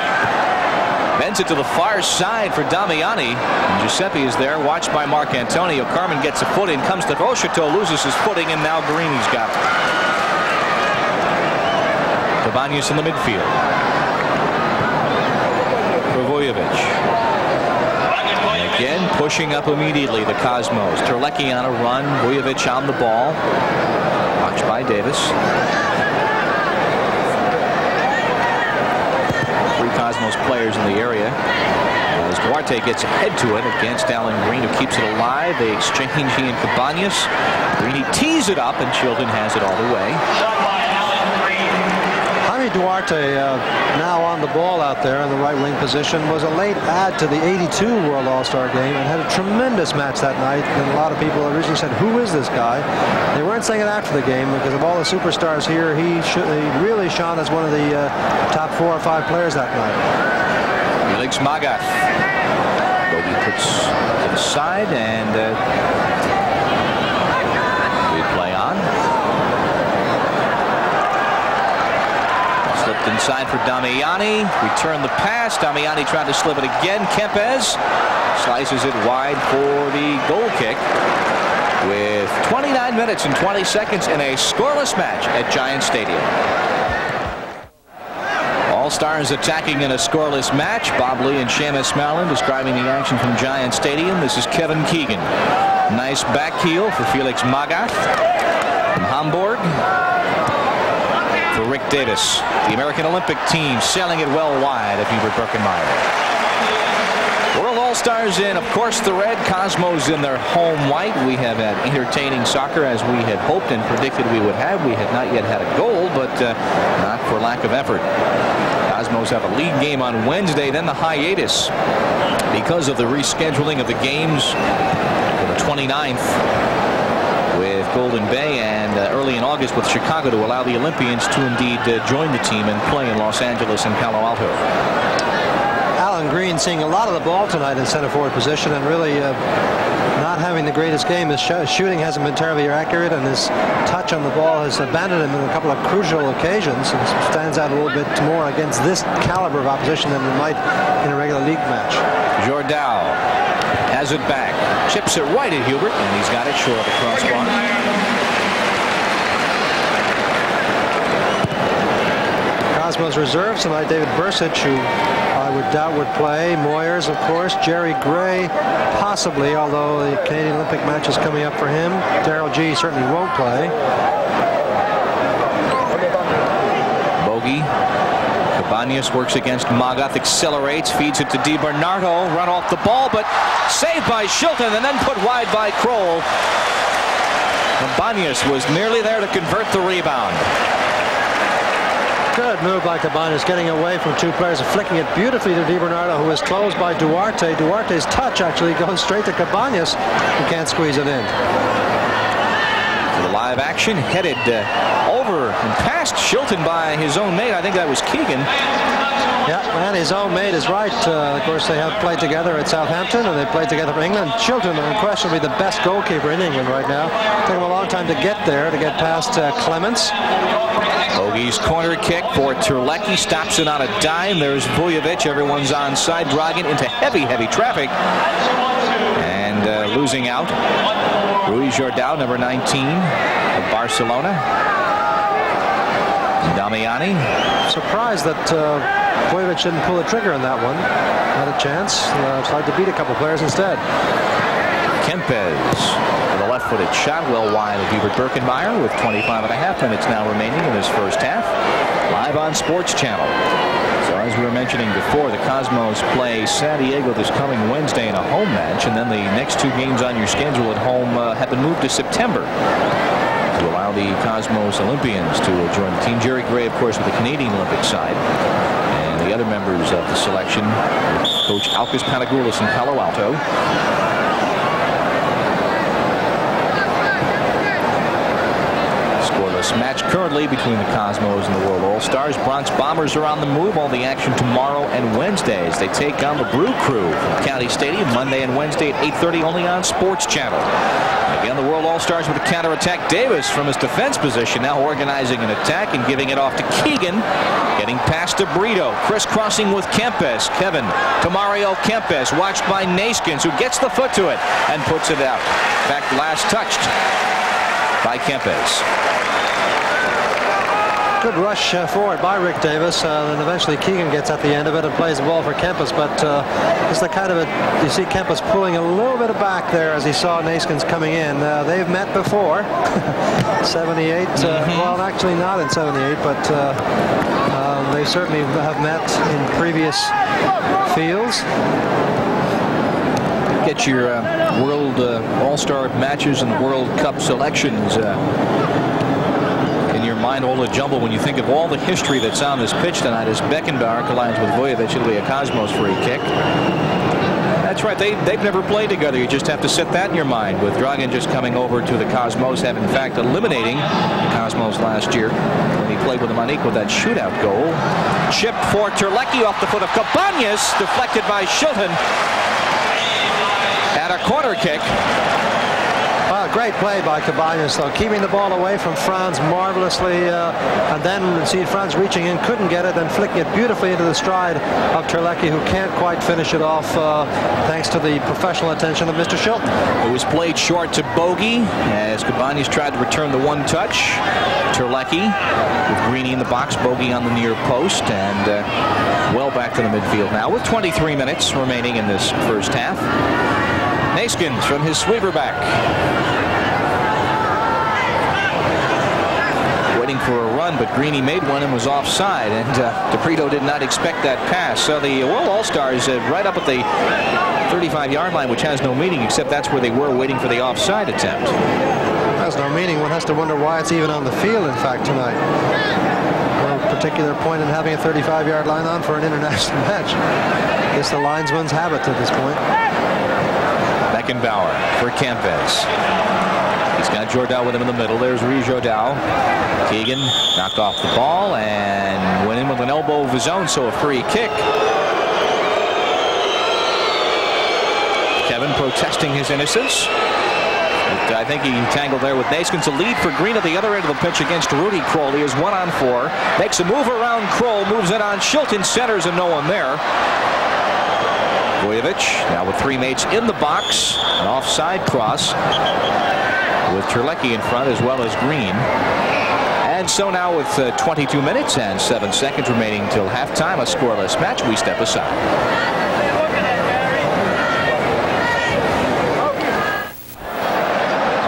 Bends it to the far side for Damiani. And Giuseppe is there, watched by Mark Antonio. Carmen gets a foot in, comes to Rocheteau, loses his footing, and now Garini's got it. Cabañas in the midfield. For Vujovic. And again, pushing up immediately, the Cosmos. Terlecki on a run. Vujovic on the ball. Watched by Davis. Cosmos players in the area as Duarte gets ahead to it against Alan Green, who keeps it alive. They exchange, he and Cabañas. Greeny tees it up, and Chilton has it all the way. Jaime Duarte, now on the ball out there in the right wing position, was a late add to the '82 World All-Star game and had a tremendous match that night. And a lot of people originally said, who is this guy? They weren't saying it after the game because of all the superstars here. He really shone as one of the top 4 or 5 players that night. Felix Magath. Bogey puts to the side, and we play on. Slipped inside for Damiani. Return the pass. Damiani tried to slip it again. Kempes slices it wide for the goal kick. With 29 minutes and 20 seconds in a scoreless match at Giant Stadium. All-Stars attacking in a scoreless match. Bob Lee and Seamus Mallon describing the action from Giant Stadium. This is Kevin Keegan. Nice back heel for Felix Magath from Hamburg. For Rick Davis, the American Olympic team sailing it well wide of Hubert Birkenmeier. World All-Stars in, of course, the red. Cosmos in their home white. We have had entertaining soccer as we had hoped and predicted we would have. We had not yet had a goal, but not for lack of effort. Cosmos have a league game on Wednesday, then the hiatus because of the rescheduling of the games for the 29th with Golden Bay and early in August with Chicago to allow the Olympians to indeed join the team and play in Los Angeles and Palo Alto. Alan Green seeing a lot of the ball tonight in center forward position and really not having the greatest game. His shooting hasn't been terribly accurate, and his touch on the ball has abandoned him in a couple of crucial occasions. And stands out a little bit more against this caliber of opposition than it might in a regular league match. Jordao has it back, chips it right at Hubert, and he's got it short of the crossbar. Cosmos reserves tonight. David Bursic, who I would doubt would play. Moyers, of course. Jerry Gray, possibly, although the Canadian Olympic match is coming up for him. Darryl G certainly won't play. Bogey. Cabañas works against Magath, accelerates, feeds it to DiBernardo, run off the ball, but saved by Shilton and then put wide by Kroll. Cabañas was nearly there to convert the rebound. Good move by Cabañas, getting away from 2 players and flicking it beautifully to DiBernardo, who is closed by Duarte. Duarte's touch actually goes straight to Cabañas, who can't squeeze it in. The live action headed over and past Shilton by his own mate. I think that was Keegan. Yeah, and his own mate is right. Of course, they have played together at Southampton, and they played together for England. Chilton, unquestionably the best goalkeeper in England right now. Took him a long time to get there, to get past Clements. Bogey's corner kick for Terlecki, stops it on a dime. There's Vujovic. Everyone's onside. Dragan into heavy traffic. And losing out. Rui Jordao, number 19 of Barcelona. Damiani. Surprised that Vujovic didn't pull the trigger on that one. Had a chance. Tried to beat a couple players instead. Kempes with a left-footed shot well wide of Hubert Birkenmeier with 25.5 minutes now remaining in this first half. Live on Sports Channel. So as we were mentioning before, the Cosmos play San Diego this coming Wednesday in a home match, and then the next 2 games on your schedule at home have been moved to September to allow the Cosmos Olympians to join the team. Jerry Gray, of course, with the Canadian Olympic side, and the other members of the selection, Coach Alkis Panagoulis in Palo Alto. scoreless match currently between the Cosmos and the World All-Stars. Bronx Bombers are on the move. All the action tomorrow and Wednesday as they take on the Brew Crew from County Stadium Monday and Wednesday at 8:30 only on Sports Channel. Again, the World All-Stars with a counterattack. Davis from his defense position now organizing an attack and giving it off to Keegan. Getting past to Brito. Crisscrossing with Kempes. Kevin to Mario Kempes. Watched by Naskins, who gets the foot to it and puts it out. In fact, last touched by Kempes. Good rush forward by Rick Davis, and eventually Keegan gets at the end of it and plays the ball for Kempes. But it's the kind of you see Kempes pulling a little bit of back there as he saw Naskins coming in. They've met before. 78. Well, actually not in 78, but they certainly have met in previous fields. Get your World All-Star matches and World Cup selections in your mind all a jumble when you think of all the history that's on this pitch tonight as Beckenbauer collides with Vujovic. It'll be a Cosmos free kick. That's right. They've never played together. You just have to set that in your mind, with Dragan just coming over to the Cosmos, have in fact eliminating the Cosmos last year when he played with them on equal that shootout goal. Chipped for Terlecki off the foot of Cabañas, deflected by Shilton. And a corner kick. Well, great play by Cabañas, though, keeping the ball away from Franz marvelously, and then see Franz reaching in, couldn't get it, then flicking it beautifully into the stride of Terlecki, who can't quite finish it off thanks to the professional attention of Mr. Shilton. It was played short to Bogey as Cabañas tried to return the one touch. Terlecki with Greeny in the box, Bogey on the near post, and well back to the midfield now with 23 minutes remaining in this first half. Naskins from his sweeper back. Waiting for a run, but Greeny made one and was offside, and DePrito did not expect that pass. So the World All-Stars right up at the 35-yard line, which has no meaning, except that's where they were waiting for the offside attempt. Has no meaning. One has to wonder why it's even on the field, in fact, tonight. No particular point in having a 35-yard line on for an international match. I guess the linesman's habit at this point. Beckenbauer for Kempes. He's got Jordao with him in the middle. There's Rie Jordao. Keegan knocked off the ball and went in with an elbow of his own, so a free kick. Kevin protesting his innocence. But I think he tangled there with Naskins. A lead for Green at the other end of the pitch against Rudy Kroll. He is 1-on-4. Makes a move around Kroll. Moves it on Shilton. Centers and no one there. Vujovic now with three mates in the box. An offside cross with Terlecki in front as well as Green. And so now with 22 minutes and 7 seconds remaining till halftime, a scoreless match, we step aside.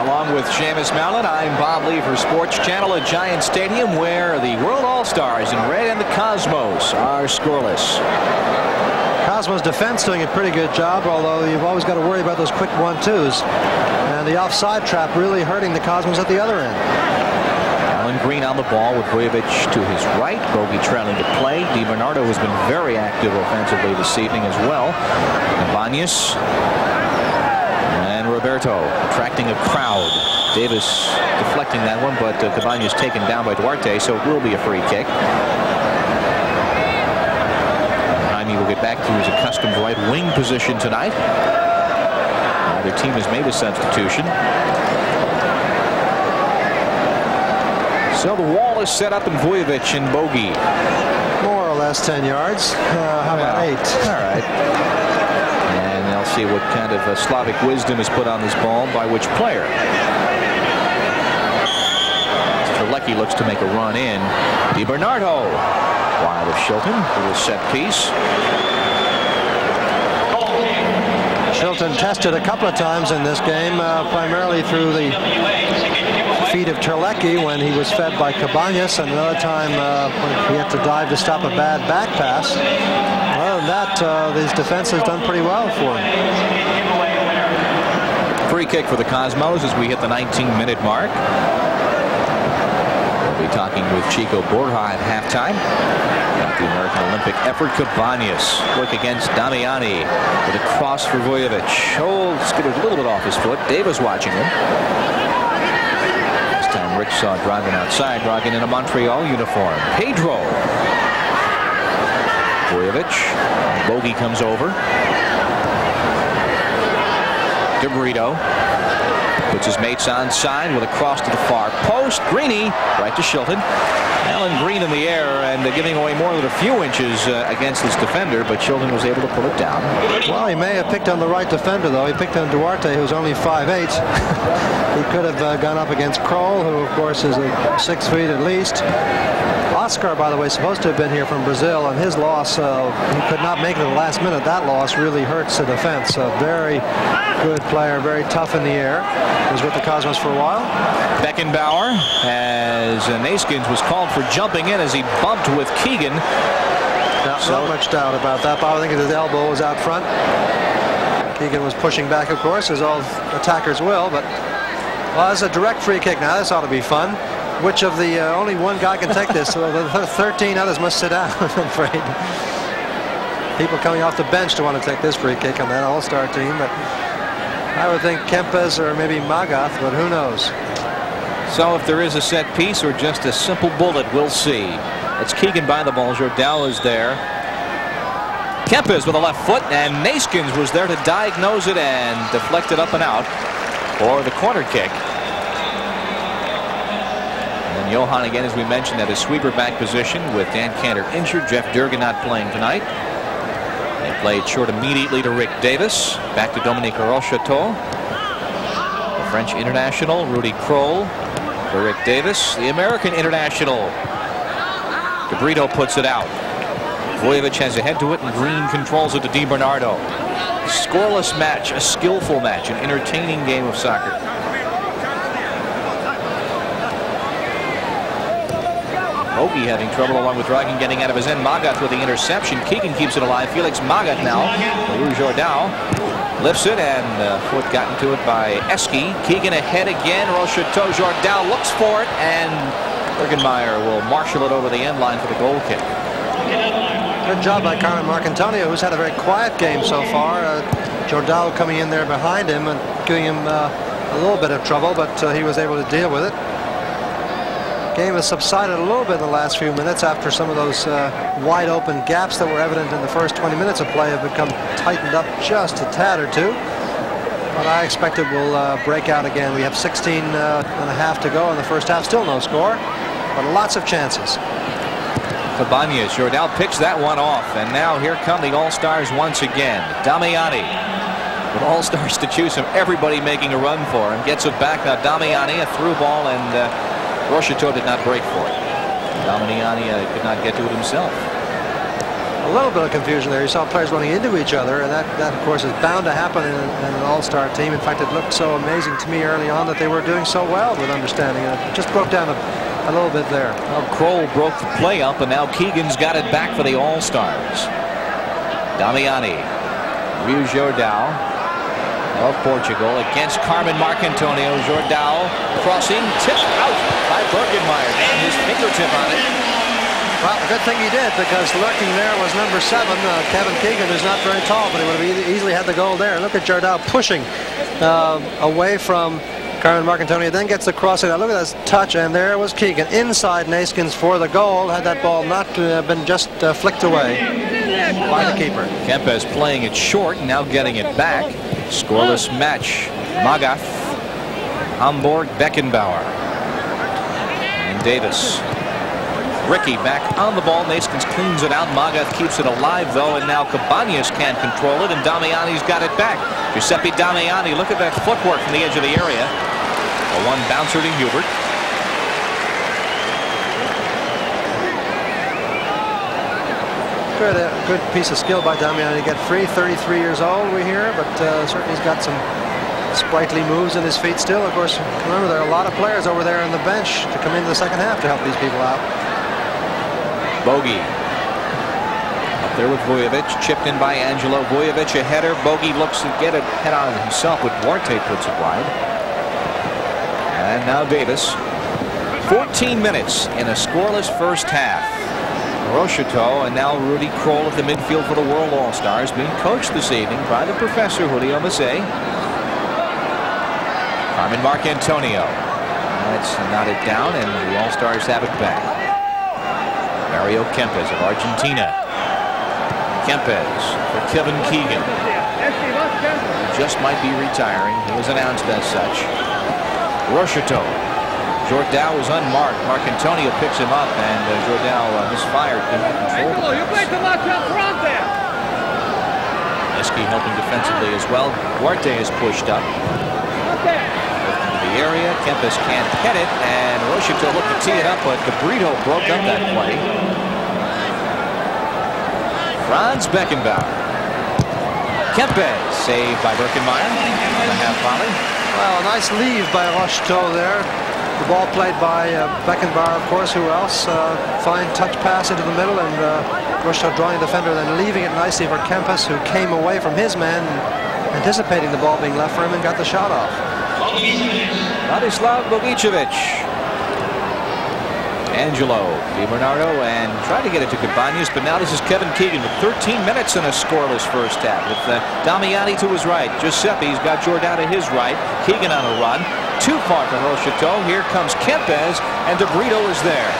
Along with Seamus Mallon, I'm Bob Lee for Sports Channel at Giant Stadium, where the World All-Stars in red and the Cosmos are scoreless. Cosmos defense doing a pretty good job, although you've always got to worry about those quick 1-2s. And the offside trap really hurting the Cosmos at the other end. Alan Green on the ball with Vujovic to his right. Bogey trailing to play. DiBernardo has been very active offensively this evening as well. Cabañas and Roberto attracting a crowd. Davis deflecting that one, but Cabañas taken down by Duarte, so it will be a free kick. He will get back to his accustomed right wing position tonight. Neither team has made a substitution. So the wall is set up in Vujovic and Bogey. More or less 10 yards. How about 8? All right. And they'll see what kind of Slavic wisdom is put on this ball by which player. Terlecki looks to make a run in. DiBernardo. Wide of Shilton, a little set piece. Shilton tested a couple of times in this game, primarily through the feet of Terlecki when he was fed by Cabañas, and another time when he had to dive to stop a bad back pass. Other than that, his defense has done pretty well for him. Free kick for the Cosmos as we hit the 19-minute mark. We'll be talking with Chico Borja at halftime about the American Olympic effort. Cabañas look against Damiani with a cross for Vujovic. Oh, skittered a little bit off his foot. Davis watching him. This time Rich saw driving outside, rocking in a Montreal uniform. Pedro. Vujovic. Bogey comes over. DeBrito puts his mates onside with a cross to the far post. Greeny right to Shilton. Alan Green in the air and giving away more than a few inches against this defender, but Shilton was able to pull it down. Well, he may have picked on the right defender, though. He picked on Duarte, who's only 5'8". He could have gone up against Kroll, who, of course, is 6 feet at least. Oscar, by the way, supposed to have been here from Brazil, and his loss, he could not make it at the last minute. That loss really hurts the defense. A very good player, very tough in the air. Was with the Cosmos for a while. Beckenbauer, as Naskins was called for jumping in as he bumped with Keegan. Not much doubt about that, but I think his elbow was out front. Keegan was pushing back, of course, as all attackers will, but well, it's a direct free kick now. This ought to be fun. Which of the only one guy can take this? So the 13 others must sit down, I'm afraid. People coming off the bench to want to take this free kick on that all-star team, but I would think Kempes or maybe Magath, but who knows? So if there is a set piece or just a simple bullet, we'll see. It's Keegan by the ball. Jordal is there. Kempes with a left foot, and Naskins was there to diagnose it and deflect it up and out for the corner kick. And Johan again, as we mentioned, at his sweeper back position with Dan Cantor injured. Jeff Durgan not playing tonight. They played short immediately to Rick Davis. Back to Dominique Rocheteau. The French international, Rudy Kroll for Rick Davis. The American international, DeBrito puts it out. Vujovic has a head to it, and Green controls it to DiBernardo. Scoreless match, a skillful match, an entertaining game of soccer. Bogey having trouble along with Dragan getting out of his end. Magath with the interception. Keegan keeps it alive. Felix Magath now. Rouge Jordal lifts it, and foot got into it by Eski. Keegan ahead again. Rocheteau. Jordal looks for it, and Bergenmeyer will marshal it over the end line for the goal kick. Good job by Carmen Marcantonio, who's had a very quiet game so far. Jordal coming in there behind him and giving him a little bit of trouble, but he was able to deal with it. Game has subsided a little bit in the last few minutes after some of those wide open gaps that were evident in the first 20 minutes of play have become tightened up just a tad or two. But I expect it will break out again. We have 16 and a half to go in the first half. Still no score, but lots of chances. Cabañas. Jordal picks that one off, and now here come the All-Stars once again. Damiani with All-Stars to choose from. Everybody making a run for him. Gets it back. Now Damiani, a through ball, and Rocheteau did not break for it. Damiani could not get to it himself. A little bit of confusion there. You saw players running into each other, and that of course is bound to happen in an all-star team. In fact, it looked so amazing to me early on that they were doing so well with understanding, and it just broke down a little bit there. Well, Kroll broke the play up, and now Keegan's got it back for the All-Stars. Damiani, Rouge Jordal of Portugal against Carmen Marcantonio. Jordal crossing, tipped out by Bergenmeyer. And his fingertip on it. Well, a good thing he did, because lurking there was number 7, Kevin Keegan, who's not very tall, but he would have easily had the goal there. Look at Jordal pushing away from Carmen Marcantonio, then gets the crossing. Now look at that touch, and there was Keegan inside Naskins for the goal. Had that ball not been just flicked away by the keeper. Kempes playing it short, now getting it back. Scoreless match. Magath, Hamburg, Beckenbauer, and Davis. Ricky back on the ball. Naskins cleans it out. Magath keeps it alive, though, and now Cabañas can't control it, and Damiani's got it back. Giuseppe Damiani, look at that footwork from the edge of the area. A one bouncer to Hubert. Good piece of skill by Damiani to get free. 33 years old, we hear, but certainly he's got some sprightly moves in his feet still. Of course, remember, there are a lot of players over there on the bench to come into the second half to help these people out. Bogey up there with Vujovic, chipped in by Angelo. Vujovic a header. Bogey looks to get it head on himself, but Duarte puts it wide. And now Davis. 14 minutes in a scoreless first half. Rocheteau and now Rudy Kroll at the midfield for the World All-Stars, being coached this evening by the professor Julio Massé. Carmen Marcantonio. That's knotted down, and the All-Stars have it back. Mario Kempes of Argentina. Kempes for Kevin Keegan. He just might be retiring. He was announced as such. Rocheteau. Jordao is unmarked. Marcantonio picks him up, and Jordao misfired. Eski helping defensively as well. Duarte is pushed up. Into the area. Kempes can't hit it, and Rocheteau looked to tee it up, but DeBrito broke up that play. Franz Beckenbauer. Kempes saved by Birkenmeyer on the half volley. Well, a nice leave by Rocheteau there. The ball played by Beckenbauer, of course. Who else? Fine touch pass into the middle, and Rocheteau drawing the defender, then leaving it nicely for Kempes, who came away from his man, anticipating the ball being left for him, and got the shot off. Vladislav Bogicevic. Angelo DiBernardo, and tried to get it to Cabañas, but now this is Kevin Keegan with 13 minutes in a scoreless first half. With Damiani to his right, Giuseppe's got Jordao to his right. Keegan on a run, too far for Rocheteau. Here comes Kempes, and DeBrito is there.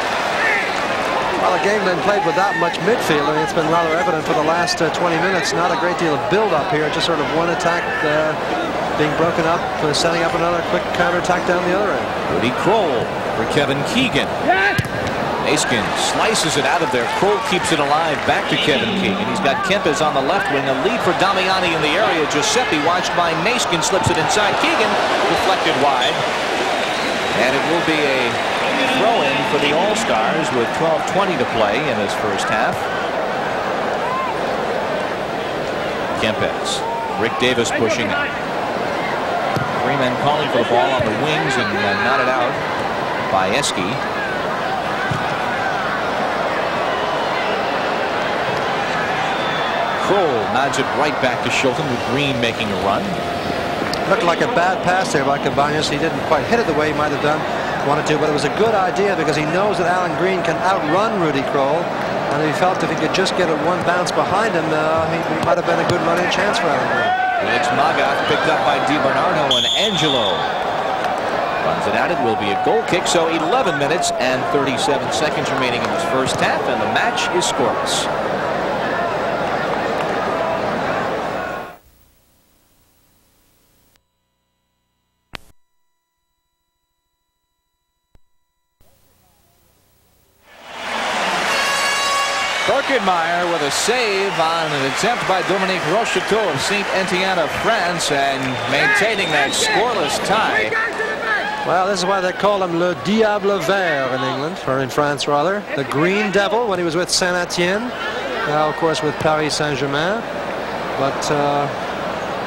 Well, the game been played without much midfield. I mean, it's been rather evident for the last 20 minutes. Not a great deal of build-up here. Just sort of one attack being broken up, setting up another quick counter-attack down the other end. Rudy Kroll for Kevin Keegan. Naiskin slices it out of there. Kroll keeps it alive. Back to Kevin Keegan. He's got Kempes on the left wing. A lead for Damiani in the area. Giuseppe, watched by Naiskin, slips it inside. Keegan deflected wide. And it will be a throw-in for the All-Stars with 12:20 to play in this first half. Kempes. Rick Davis pushing up. Three men calling for the ball on the wings, and knotted out by Eski. Kroll nods it right back to Shilton, with Green making a run. Looked like a bad pass there by Cabañas. He didn't quite hit it the way he might have wanted to, but it was a good idea because he knows that Alan Green can outrun Rudy Kroll, and he felt if he could just get a one bounce behind him, he might have been a good running chance for Alan Green. Felix Magath picked up by DiBernardo, and Angelo runs it out. It will be a goal kick, so 11 minutes and 37 seconds remaining in this first half, and the match is scoreless. Birkenmeyer with a save on an attempt by Dominique Rocheteau of Saint-Étienne of France, and maintaining that scoreless tie. Well, this is why they call him Le Diable Vert in England, or in France rather. The Green Devil when he was with Saint-Étienne. Now, of course, with Paris Saint-Germain. But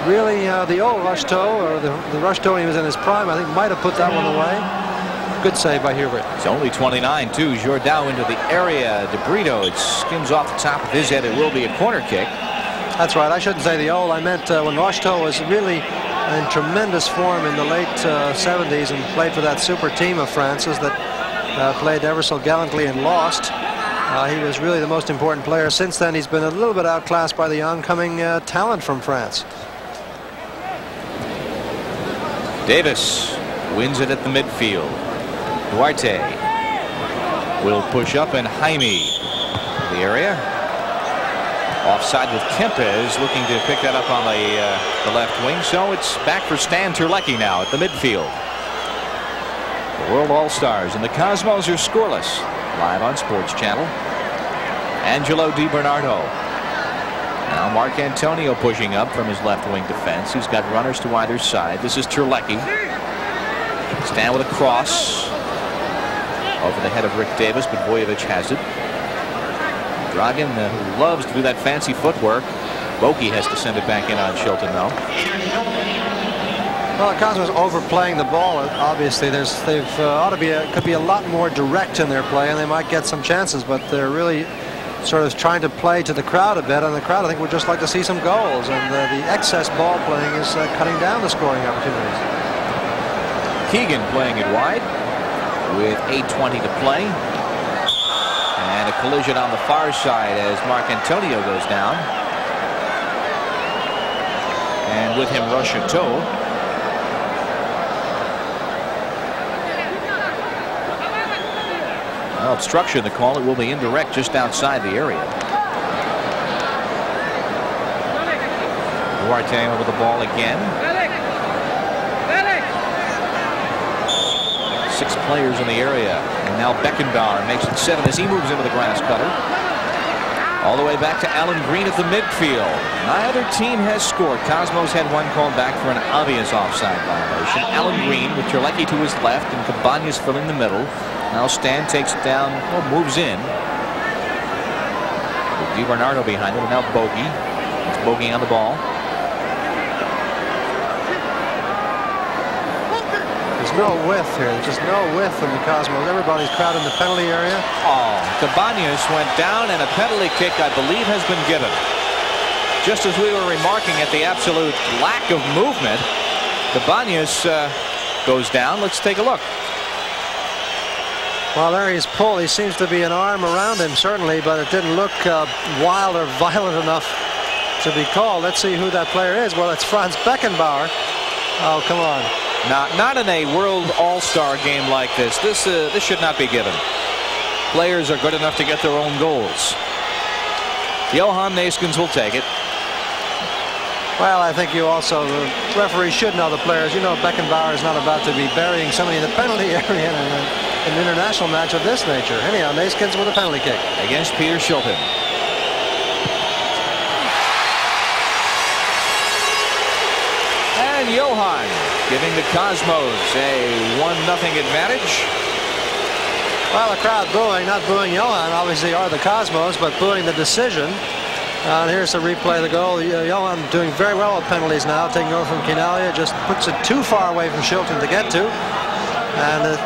really, the old Rocheteau, or the Rocheteau when he was in his prime, I think might have put that one away. Good save by Hubert. It's only 29, too. Jordao into the area. DeBrito, it skims off the top of his head. It will be a corner kick. That's right. I shouldn't say the old. I meant when Rocheteau was really in tremendous form in the late 70s and played for that super team of France's that played ever so gallantly and lost. He was really the most important player. Since then, he's been a little bit outclassed by the oncoming talent from France. Davis wins it at the midfield. Duarte will push up, and Jaime the area. Offside with Kempes, looking to pick that up on the left wing. So it's back for Stan Terlecki now at the midfield. The World All-Stars and the Cosmos are scoreless. Live on Sports Channel. Angelo DiBernardo. Now Marcantonio pushing up from his left wing defense. He's got runners to either side. This is Terlecki. Stan with a cross over the head of Rick Davis, but Vojevic has it. Dragan, who loves to do that fancy footwork. Boki has to send it back in on Shilton, though. Well, the Cosmos overplaying the ball. Obviously, could be a lot more direct in their play, and they might get some chances. But they're really sort of trying to play to the crowd a bit, and the crowd, I think, would just like to see some goals. And the excess ball playing is cutting down the scoring opportunities. Keegan playing it wide with 8:20 to play. And a collision on the far side as Marcantonio goes down. And with him, Rocheteau. No obstruction the call. It will be indirect just outside the area. Duarte over the ball again. 6 players in the area. And now Beckenbauer makes it 7 as he moves into the grass cutter. All the way back to Alan Green at the midfield. Neither team has scored. Cosmos had one called back for an obvious offside violation. Alan Green with Terlecki to his left and Cabañas filling the middle. Now Stan takes it down, well, moves in. With DiBernardo behind him, and now Bogey. It's Bogey on the ball. There's no width here. There's just no width in the Cosmos. Everybody's crowded in the penalty area. Oh, Cabañas went down, and a penalty kick, I believe, has been given. Just as we were remarking at the absolute lack of movement, Cabañas goes down. Let's take a look. Well, there he's pulled. He seems to be an arm around him, certainly, but it didn't look wild or violent enough to be called. Let's see who that player is. Well, it's Franz Beckenbauer. Oh, come on. Not in a World All-Star game like this. This should not be given. Players are good enough to get their own goals. Johan Neeskens will take it. Well, I think you also, the referee should know the players. You know, Beckenbauer is not about to be burying somebody in the penalty area in an international match of this nature. Anyhow, Neeskens with a penalty kick. Against Peter Shilton. And Johan giving the Cosmos a 1-0 advantage. Well, the crowd booing, not booing Johan, obviously, are the Cosmos, but booing the decision. And here's the replay of the goal. Johan doing very well with penalties now, taking over from Quinalia, just puts it too far away from Shilton to get to. And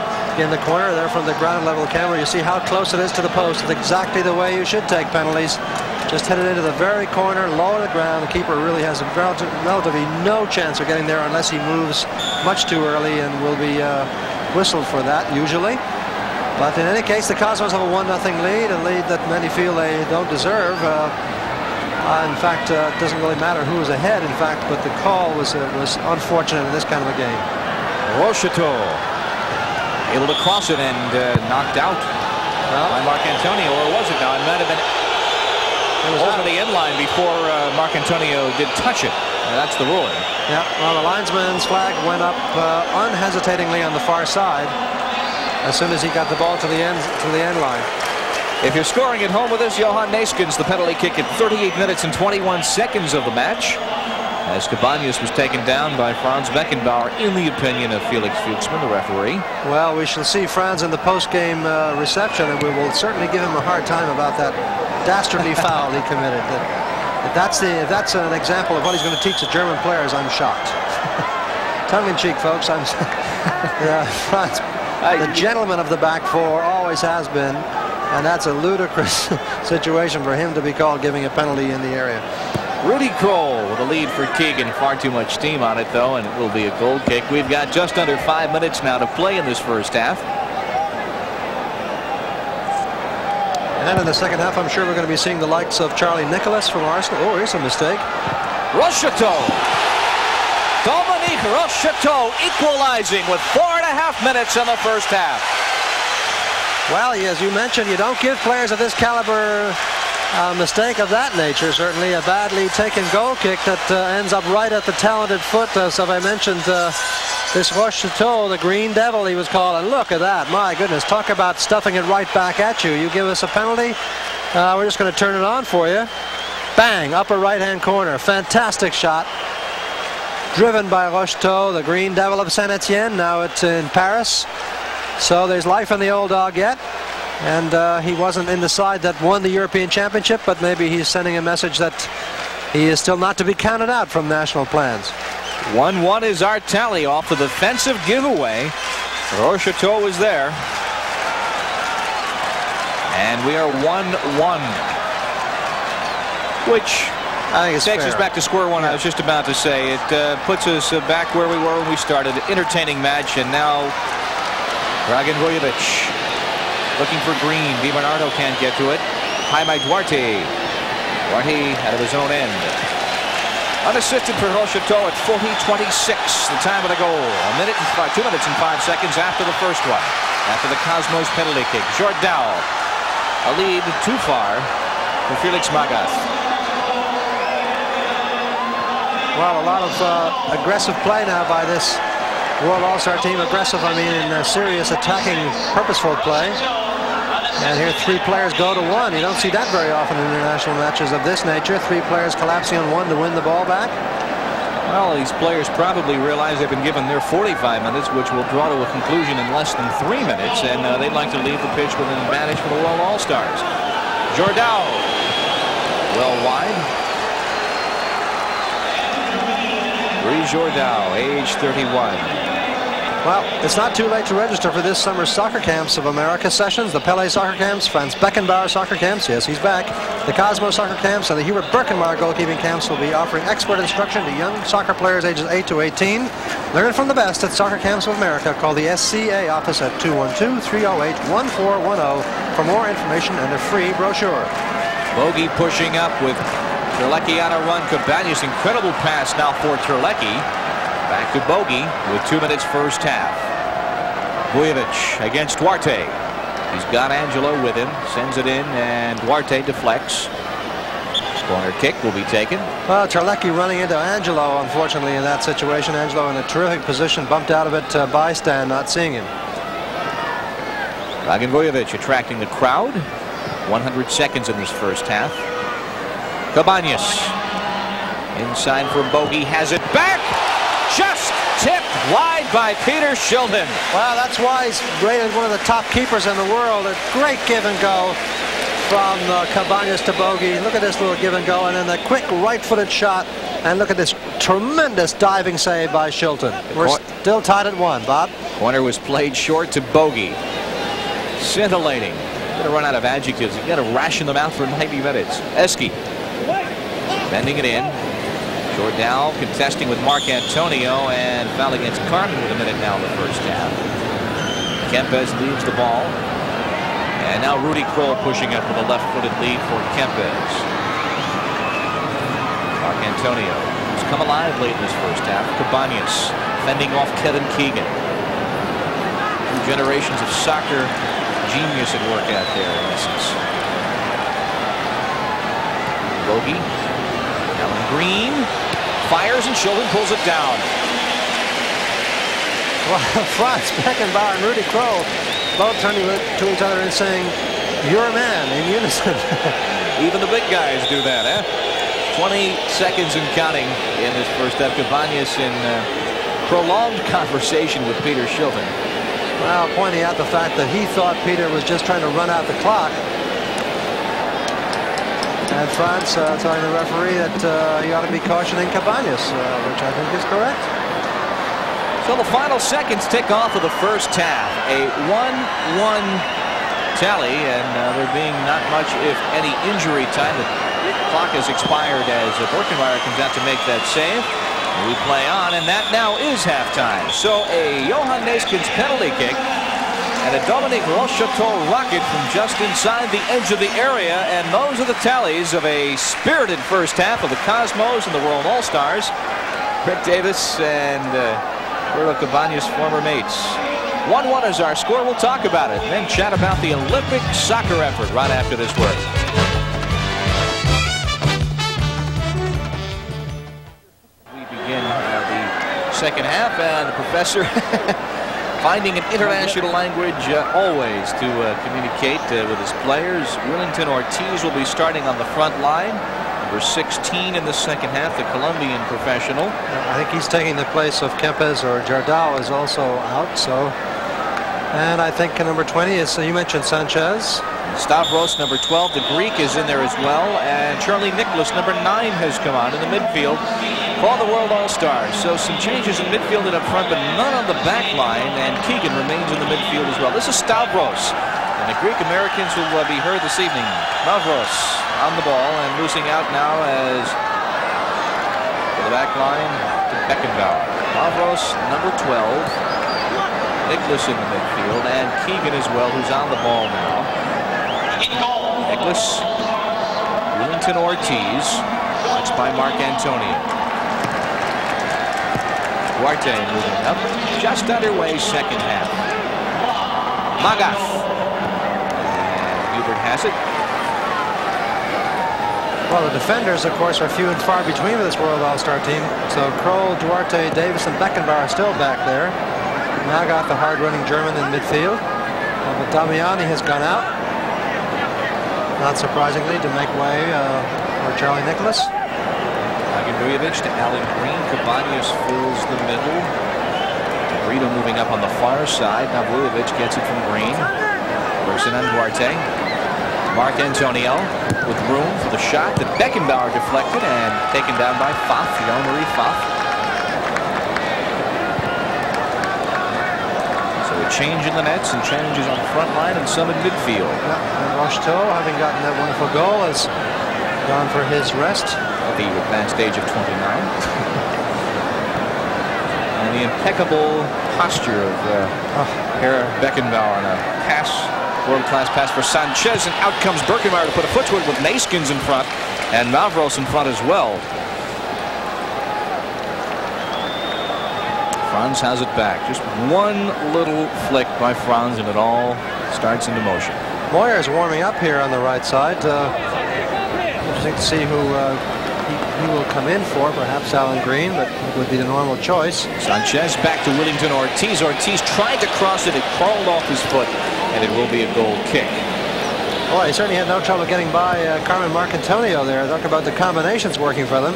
in the corner there from the ground level camera, you see how close it is to the post. It's exactly the way you should take penalties. Just headed into the very corner, low to the ground. The keeper really has relatively no chance of getting there unless he moves much too early, and will be whistled for that usually. But in any case, the Cosmos have a 1-0 lead, a lead that many feel they don't deserve. In fact, it doesn't really matter who was ahead, in fact, but the call was unfortunate in this kind of a game. Rocheteau able to cross it and knocked out by Marcantonio, or was it now? It might have been over the end line before Marcantonio did touch it. That's the ruling. Yeah, well, the linesman's flag went up unhesitatingly on the far side as soon as he got the ball to the end line. If you're scoring at home with us, Johan Neeskens, the penalty kick at 38 minutes and 21 seconds of the match, as Cabañas was taken down by Franz Beckenbauer, in the opinion of Felix Fuchsman, the referee. Well, we shall see Franz in the post-game reception, and we will certainly give him a hard time about that dastardly foul he committed. If that's an example of what he's going to teach the German players, I'm shocked. Tongue-in-cheek, folks. Franz, the gentleman of the back four, always has been, and that's a ludicrous situation for him to be called giving a penalty in the area. Rudy Kroll with a lead for Keegan. Far too much steam on it, though, and it will be a goal kick. We've got just under 5 minutes now to play in this first half. And in the second half, I'm sure we're going to be seeing the likes of Charlie Nicholas from Arsenal. Oh, here's a mistake. Rocheteau. Dominique Rocheteau equalizing with 4.5 minutes in the first half. Well, as you mentioned, you don't give players of this caliber a mistake of that nature. Certainly a badly taken goal kick that ends up right at the talented foot of, I mentioned, this Rocheteau, the Green Devil he was called. And look at that. My goodness, talk about stuffing it right back at you. You give us a penalty, we're just going to turn it on for you. Bang, upper right-hand corner. Fantastic shot. Driven by Rocheteau, the Green Devil of Saint-Etienne. Now it's in Paris. So there's life in the old dog yet. And he wasn't in the side that won the European Championship, but maybe he's sending a message that he is still not to be counted out from national plans. 1-1 is our tally off the defensive giveaway. Rocheteau was there. And we are 1-1. Which I think takes us back to square one. I was just about to say. It puts us back where we were when we started. Entertaining match, and now Dragan Vujovic looking for Green. DiBernardo can't get to it. Jaime Duarte. Duarte out of his own end. Unassisted for Rocheteau at 40-26. The time of the goal. 2 minutes and 5 seconds after the first one. after the Cosmos penalty kick. Jordao, a lead too far for Felix Magath. Well, a lot of aggressive play now by this World All-Star team. Aggressive, I mean, in serious attacking, purposeful play. And here 3 players go to 1. You don't see that very often in international matches of this nature. 3 players collapsing on 1 to win the ball back. Well, these players probably realize they've been given their 45 minutes, which will draw to a conclusion in less than 3 minutes, and they'd like to leave the pitch with an advantage for the World All-Stars. Jordao, well wide. Louis Jordao, age 31. Well, it's not too late to register for this summer's Soccer Camps of America sessions. The Pele Soccer Camps, Franz Beckenbauer Soccer Camps, yes, he's back. The Cosmos Soccer Camps and the Hubert Birkenmeier Goalkeeping Camps will be offering expert instruction to young soccer players ages 8 to 18. Learn from the best at Soccer Camps of America. Call the SCA office at 212-308-1410 for more information and a free brochure. Bogey pushing up with Terlecki on a run. Cabanas, incredible pass now for Terlecki. Back to Bogey with 2 minutes first half. Vujovic against Duarte. He's got Angelo with him. Sends it in, and Duarte deflects. Corner kick will be taken. Well, Terlecki running into Angelo, unfortunately, in that situation. Angelo in a terrific position, bumped out of it by Stan, not seeing him. Dragan Vujovic attracting the crowd. 100 seconds in this first half. Cabanas inside for Bogey. Has it back. Just tipped wide by Peter Shilton. Well, that's why he's rated one of the top keepers in the world. A great give and go from Cabanas to Bogey. Look at this little give and go, and then the quick right-footed shot. And look at this tremendous diving save by Shilton. We're still tied at 1, Bob. Corner was played short to Bogey. Scintillating. Going to run out of adjectives. You've got to ration them out for 90 minutes. Eski bending it in. Jordao contesting with Mark Antonio, and foul against Carmen with a minute now in the first half. Kempes leaves the ball. And now Rudy Kroll pushing up with a left-footed lead for Kempes. Mark Antonio has come alive late in this first half. Cabanas fending off Kevin Keegan. 2 generations of soccer genius at work out there in essence. Bogey. Alan Green fires, and Shilton pulls it down. Well, Franz Beckenbauer and Rudy Kroll both turning to each other and saying, "You're a man," in unison. Even the big guys do that, eh? 20 seconds and counting in this first half. Cabanas in prolonged conversation with Peter Shilton. Well, pointing out the fact that he thought Peter was just trying to run out the clock. And Franz telling the referee that he ought to be cautioning Cabanas, which I think is correct. So the final seconds tick off of the first half. A 1-1 tally, and there being not much, if any, injury time. The clock has expired as Birkenmeier comes out to make that save. We play on, and that now is halftime. So a Johan Neeskens penalty kick and a Dominique Rocheteau rocket from just inside the edge of the area, and those are the tallies of a spirited first half of the Cosmos and the World All-Stars. Rick Davis and Roberto Cabanas, former mates. 1-1 is our score. We'll talk about it and then chat about the Olympic soccer effort right after this word. We begin the second half, and the professor finding an international language always to communicate with his players. Willington Ortiz will be starting on the front line. Number 16 in the second half, the Colombian professional. I think he's taking the place of Kempes, or Jordao is also out. So, and I think number 20 is, you mentioned Sanchez. Stavros, number 12, the Greek, is in there as well. And Charlie Nicholas, number 9, has come on in the midfield for the World All-Stars. So some changes in midfield and up front, but none on the back line. And Keegan remains in the midfield as well. This is Stavros. And the Greek Americans will be heard this evening. Mavros on the ball and losing out now as for the back line to Beckenbauer. Mavros, number 12. Nicholas in the midfield, and Keegan as well, who's on the ball now. Nicholas, Willington Ortiz, watched by Mark Antonio. Duarte moving up, just underway second half. Magath. Hubert has it. Well, the defenders, of course, are few and far between with this World All-Star team. So Kroll, Duarte, Davis, and Beckenbauer are still back there. Magath, the hard-running German in midfield. But Damiani has gone out, not surprisingly, to make way for Charlie Nicholas. Dragan Vujovic to Alan Green. Cabañas fills the middle. Brito moving up on the far side. Now Vujovic gets it from Green. Person on Duarte. Mark Antonio with room for the shot that Beckenbauer deflected and taken down by Pfaff, Jean-Marie Pfaff. So a change in the nets and changes on the front line and some in midfield. Yeah, and Rocheteau, having gotten that wonderful goal, has gone for his rest. At the advanced age of 29. And the impeccable posture of Herr Beckenbauer on a pass. World-class pass for Sanchez, and out comes Birkenmeier to put a foot to it with Neyskens in front and Mavros in front as well. Franz has it back. Just one little flick by Franz and it all starts into motion. Moyer is warming up here on the right side. Interesting to see who he will come in for. Perhaps Alan Green, but it would be the normal choice. Sanchez back to Willington Ortiz. Ortiz tried to cross it. It crawled off his foot. And it will be a goal kick. Boy, he certainly had no trouble getting by Carmen Marcantonio there. Talk about the combinations working for them.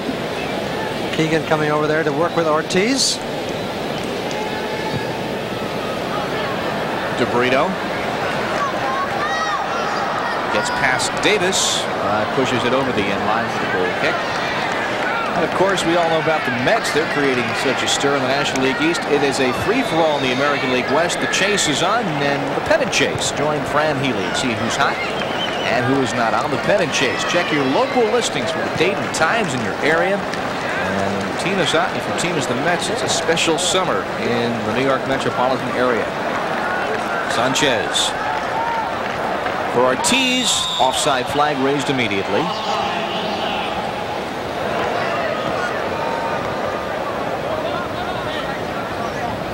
Keegan coming over there to work with Ortiz. De Brito gets past Davis. Pushes it over the end line for the goal kick. And of course, we all know about the Mets. They're creating such a stir in the National League East. It is a free-for-all in the American League West. The chase is on, and the pennant chase. Join Fran Healy and see who's hot and who is not on the pennant chase. Check your local listings for the date and times in your area. And when the team is hot, if your team is the Mets, it's a special summer in the New York metropolitan area. Sanchez. For Ortiz, offside flag raised immediately.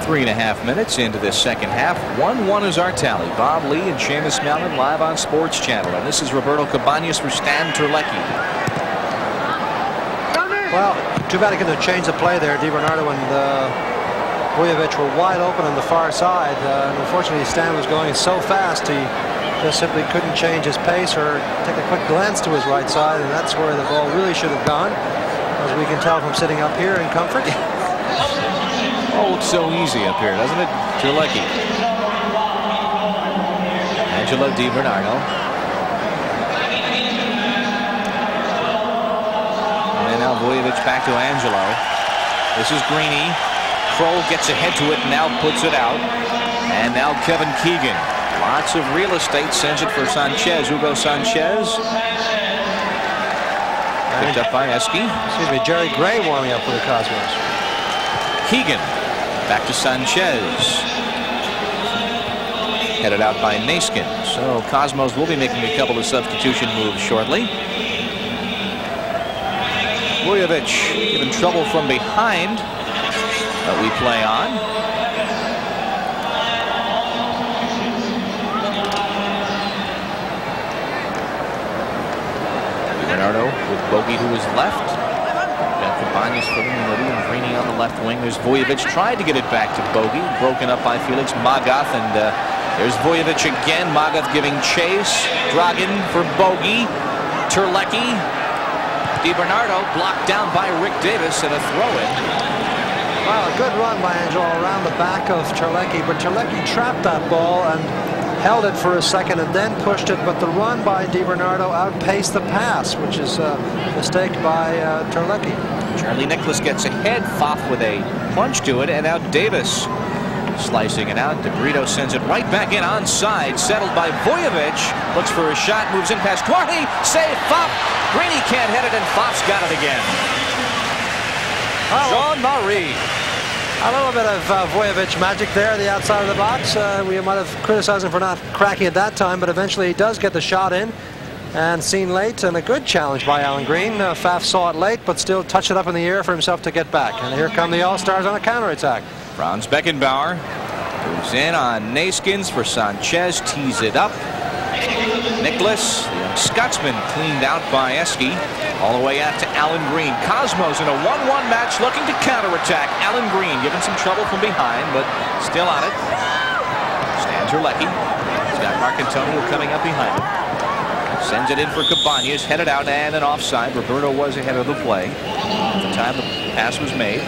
3.5 minutes into this second half. 1-1 is our tally. Bob Lee and Seamus Malin live on Sports Channel. And this is Roberto Cabañas for Stan Terlecki. Well, too bad he couldn't have changed the play there. DiBernardo and Vujovic were wide open on the far side. Unfortunately, Stan was going so fast, he just simply couldn't change his pace or take a quick glance to his right side, and that's where the ball really should have gone, as we can tell from sitting up here in comfort. Oh, it's so easy up here, doesn't it? Terlecki. Angelo DiBernardo. And now Vujovic back to Angelo. This is Greeny. Kroll gets ahead to it and now puts it out. And now Kevin Keegan. Lots of real estate, sends it for Sanchez. Hugo Sanchez. Picked up by Eski. Excuse me, Jerry Gray warming up for the Cosmos. Keegan. Back to Sanchez. Headed out by Neyskens. So Cosmos will be making a couple of substitution moves shortly. Vujovic given trouble from behind. But we play on. Bernardo with Bogey, who is left. Cabañas filling in the middle and Greeny on the left wing. There's Vujovic, tried to get it back to Bogey, broken up by Felix Magath, and there's Vujovic again. Magath giving chase. Dragan for Bogey. Terlecki. DiBernardo blocked down by Rick Davis and a throw-in. Well, a good run by Angelo around the back of Terlecki, but Terlecki trapped that ball and held it for a second and then pushed it, but the run by DiBernardo outpaced the pass, which is a mistake by Terlecki. Charlie Nicholas gets ahead. Pfaff with a punch to it, and now Davis slicing it out. De Brito sends it right back in onside, settled by Vujovic. Looks for a shot, moves in past Duarte. Save Pfaff. Greeny can't hit it, and Pfaff's got it again. Jean-Marie. A little bit of Vujovic magic there, the outside of the box. We might have criticized him for not cracking it that time, but eventually he does get the shot in. And seen late, and a good challenge by Alan Green. Pfaff saw it late, but still touched it up in the air for himself to get back. And here come the All-Stars on a counterattack. Franz Beckenbauer Moves in on Naskins for Sanchez. Tees it up. Nicholas, the young Scotsman, cleaned out by Eski. All the way out to Alan Green. Cosmos in a 1-1 match looking to counterattack. Alan Green given some trouble from behind, but still on it. Stan Terlecki. He's got Marcantonio coming up behind him. Sends it in for Cabañas, headed out and an offside. Roberto was ahead of the play at the time the pass was made.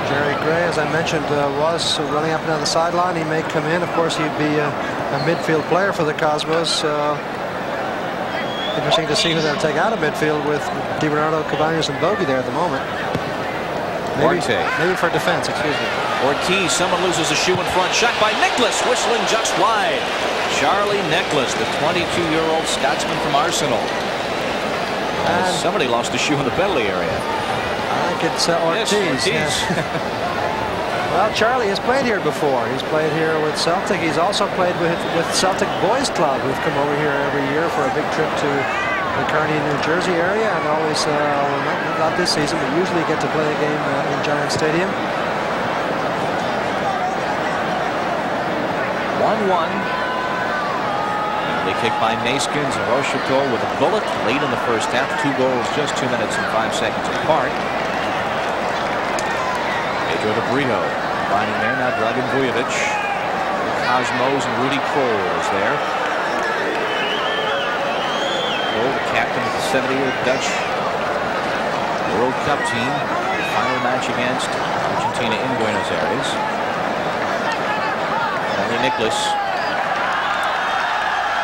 Jerry Gray, as I mentioned, was running up and down the sideline. He may come in. Of course, he'd be a midfield player for the Cosmos. Interesting to see who they'll take out of midfield with DiBernardo, Cabañas, and Bogey there at the moment. Maybe for defense, excuse me. Ortiz, someone loses a shoe in front. Shot by Nicholas, whistling just wide. Charlie Nicholas, the 22-year-old Scotsman from Arsenal. And somebody lost a shoe in the penalty area. I think it's Ortiz. Yes, Ortiz. Well, Charlie has played here before. He's played here with Celtic. He's also played with Celtic Boys Club, who've come over here every year for a big trip to the Kearney, New Jersey area, and always, well, not this season, but usually get to play a game in Giant Stadium. 1-1. They kick by Naskins and Rocheteau with a bullet late in the first half. 2 goals just 2 minutes and 5 seconds apart. Pedro de Brito finding there now. Dragan Vujovic, Cosmos, and Rudy Kroll is there. Kroll, the captain of the 70-year Dutch World Cup team. The final match against Argentina in Buenos Aires. Nicholas.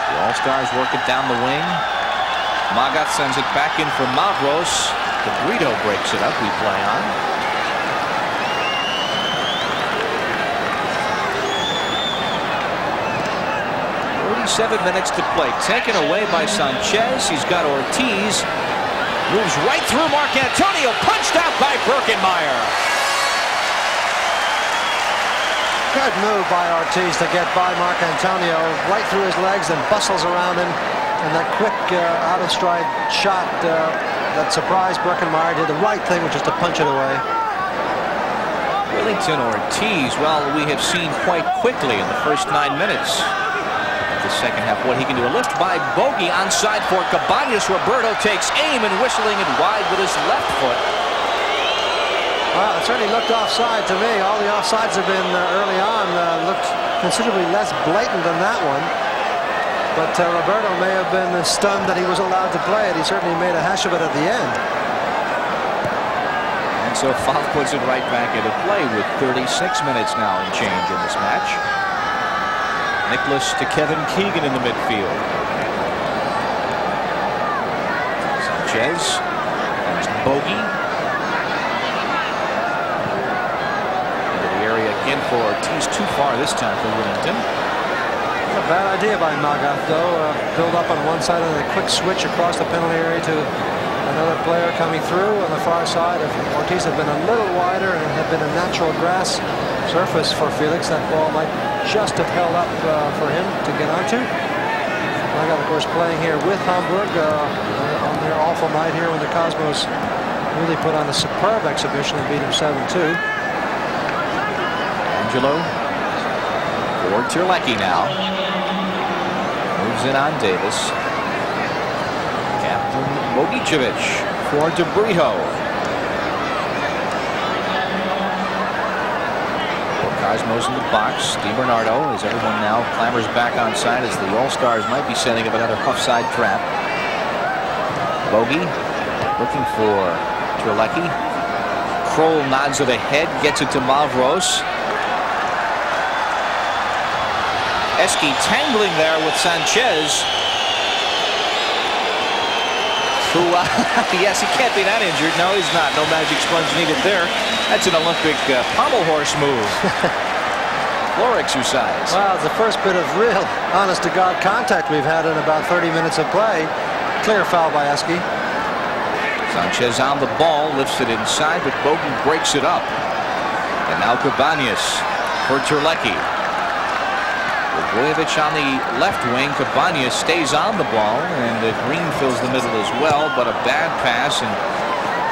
The All-Stars work it down the wing. Magath sends it back in for Mavros. De Brito breaks it up. We play on. 37 minutes to play. Taken away by Sanchez. He's got Ortiz. Moves right through Marcantonio. Punched out by Birkenmeyer. Good move by Ortiz to get by Marcantonio, right through his legs, and bustles around him. And that quick out of stride shot that surprised Birkenmeyer. Did the right thing, which is to punch it away. Willington Ortiz, well, we have seen quite quickly in the first 9 minutes of the second half what he can do. A lift by Bogey onside for Cabañas. Roberto takes aim and whistling it wide with his left foot. Well, it certainly looked offside to me. All the offsides have been early on looked considerably less blatant than that one. But Roberto may have been stunned that he was allowed to play it. He certainly made a hash of it at the end. And so Falk puts it right back into play with 36 minutes now and change in this match. Nicholas to Kevin Keegan in the midfield. Sanchez. There's Bogey. Again for Ortiz, too far this time for Willington. A bad idea by Magath, though. Build up on one side and a quick switch across the penalty area to another player coming through on the far side. If Ortiz had been a little wider and had been a natural grass surface for Felix, that ball might just have held up for him to get onto. Magath, of course, playing here with Hamburg on their awful night here when the Cosmos really put on a superb exhibition and beat him 7-2. Angelo for Terlecki now. Moves in on Davis. Captain Bogicevic for De Brito. For Cosmos in the box. DiBernardo, as everyone now clambers back on side as the All-Stars might be setting up another offside trap. Bogey looking for Terlecki. Kroll nods it ahead, gets it to Mavros. Eski tangling there with Sanchez. Who, yes, he can't be that injured. No, he's not. No magic sponge needed there. That's an Olympic pommel horse move. Floor exercise. Well, it's the first bit of real, honest-to-God contact we've had in about 30 minutes of play. Clear foul by Eski. Sanchez on the ball, lifts it inside, but Bogey breaks it up. And now Cabañas for Terlecki. Vujovic on the left wing. Cabañas stays on the ball, and Green fills the middle as well, but a bad pass, and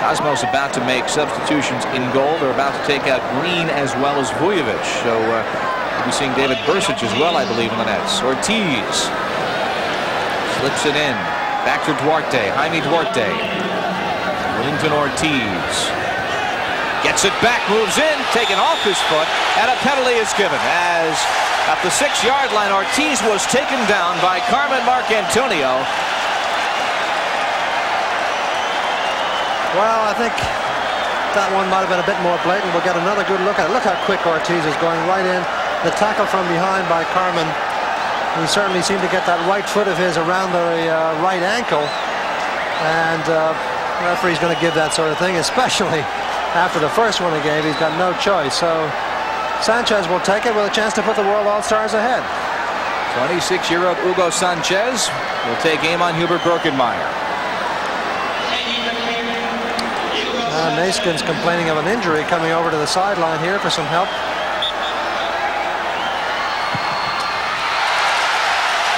Cosmos about to make substitutions in goal. They're about to take out Green as well as Vujovic. So we'll be seeing David Bursic as well, I believe, in the nets. Ortiz slips it in. Back to Duarte. Jaime Duarte. Willington Ortiz gets it back, moves in, taken off his foot, and a penalty is given as at the 6-yard line Ortiz was taken down by Carmen Marcantonio. Well, I think that one might have been a bit more blatant. We'll get another good look at it. Look how quick Ortiz is going right in. The tackle from behind by Carmen. He certainly seemed to get that right foot of his around the right ankle. And the referee's going to give that sort of thing, especially after the first one he gave. He's got no choice. So Sanchez will take it with a chance to put the World All-Stars ahead. 26-year-old Hugo Sanchez will take aim on Hubert Birkenmeier. Naiskin's complaining of an injury, coming over to the sideline here for some help.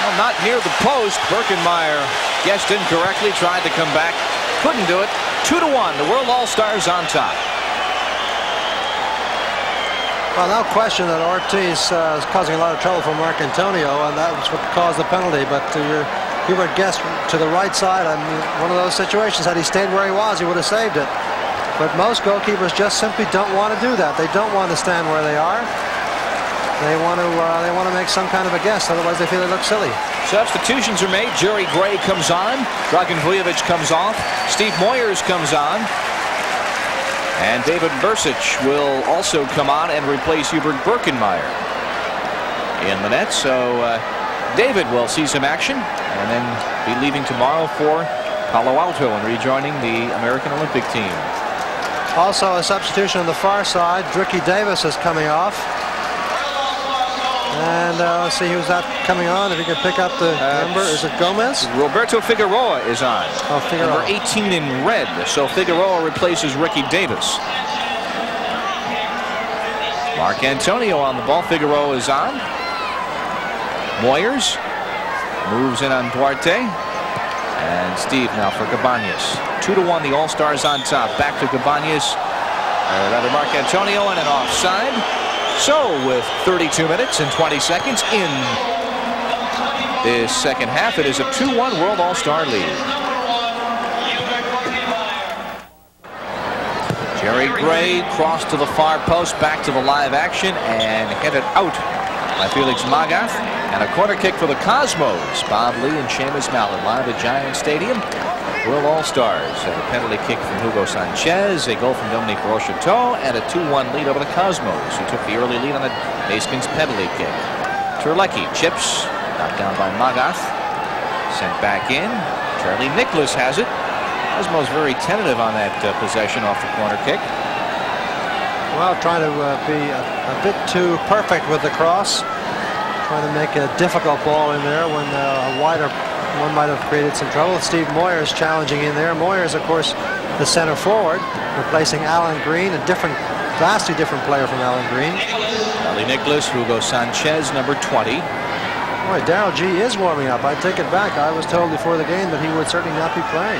Well, not near the post. Birkenmeier guessed incorrectly, tried to come back, couldn't do it. 2-1, the World All-Stars on top. Well, no question that Ortiz is causing a lot of trouble for Marcantonio, and that was what caused the penalty. But Hubert guessed to the right side. I mean, one of those situations, had he stayed where he was, he would have saved it. But most goalkeepers just simply don't want to do that. They don't want to stand where they are. They want to make some kind of a guess. Otherwise, they feel they look silly. Substitutions are made. Jerry Gray comes on. Dragan Vujovic comes off. Steve Moyers comes on. And David Bursic will also come on and replace Hubert Birkenmeier in the net. So David will see some action and then be leaving tomorrow for Palo Alto and rejoining the American Olympic team. Also a substitution on the far side. Ricky Davis is coming off. And let's see who's that coming on. If you can pick up the number. Is it Gomez? Roberto Figueroa is on. Oh, Figueroa. Number 18 in red. So Figueroa replaces Ricky Davis. Marcantonio on the ball. Figueroa is on. Moyers moves in on Duarte. And Steve now for Cabañas. 2-1, the All-Stars on top. Back to Cabañas. Rather Marcantonio and an offside. So with 32 minutes and 20 seconds in this second half, it is a 2-1 World All-Star lead. Jerry Gray crossed to the far post, back to the live action, and headed out by Felix Magath. And a corner kick for the Cosmos. Bob Lee and Seamus Mallon live at Giant Stadium. World All-Stars have a penalty kick from Hugo Sanchez, a goal from Dominique Rocheteau, and a 2-1 lead over the Cosmos, who took the early lead on the Naiskin's penalty kick. Terlecki chips, knocked down by Magath, sent back in. Charlie Nicholas has it. Cosmos very tentative on that possession off the corner kick. Well, trying to be a bit too perfect with the cross. Trying to make a difficult ball in there when a wider one might have created some trouble. Steve Moyers challenging in there. Moyers, of course, the center forward, replacing Alan Green, a vastly different player from Alan Green. Charlie Nicholas, Hugo Sanchez, number 20. Boy, Darrell G is warming up. I take it back. I was told before the game that he would certainly not be playing.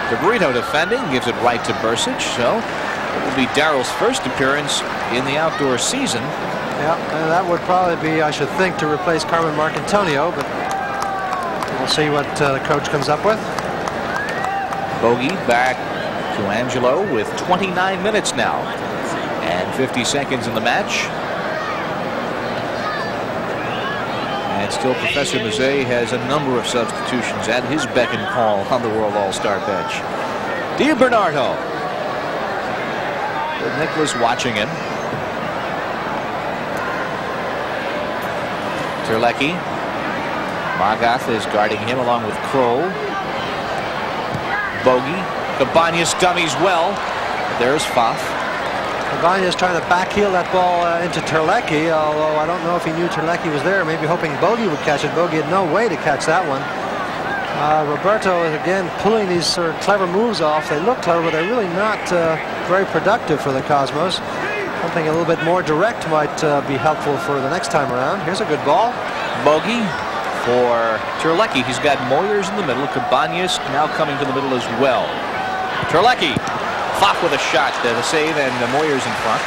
De Brito defending, gives it right to Bursic. So it will be Darrell's first appearance in the outdoor season. Yeah, and that would probably be, I should think, to replace Carmen Marcantonio, but we'll see what the coach comes up with. Bogey back to Angelo with 29 minutes now and 50 seconds in the match. And still Professor Mazet has a number of substitutions at his beck and call on the World All-Star bench. DiBernardo. With Nicholas watching him. Terlecki. Magath is guarding him along with Kroll. Bogey. Cabañas dummies well. There's Pfaff. Cabañas trying to backheel that ball into Terlecki, although I don't know if he knew Terlecki was there. Maybe hoping Bogey would catch it. Bogey had no way to catch that one. Roberto is again pulling these sort of clever moves off. They look clever, but they're really not very productive for the Cosmos. Something a little bit more direct might be helpful for the next time around. Here's a good ball. Bogey for Terlecki. He's got Moyers in the middle. Cabañas now coming to the middle as well. Terlecki. Pfaff with a shot. The save, and Moyers in front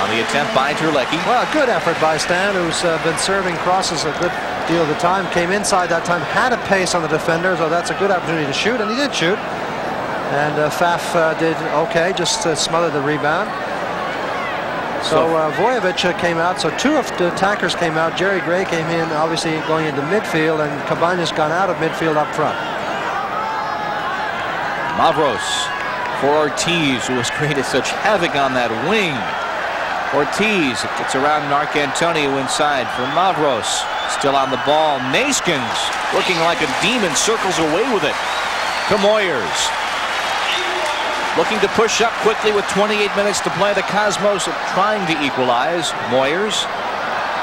on the attempt by Terlecki. Well, a good effort by Stan, who's been serving crosses a good deal of the time. Came inside that time, had a pace on the defender, so that's a good opportunity to shoot, and he did shoot. And Pfaff did okay, just smothered the rebound. So Vujovic came out, so two of the attackers came out. Jerry Gray came in, obviously going into midfield, and Cabañas gone out of midfield up front. Mavros for Ortiz, who has created such havoc on that wing. Ortiz gets around Marc Antonio inside for Mavros. Still on the ball. Neeskens, looking like a demon, circles away with it to Moyers. Looking to push up quickly with 28 minutes to play. The Cosmos trying to equalize. Moyers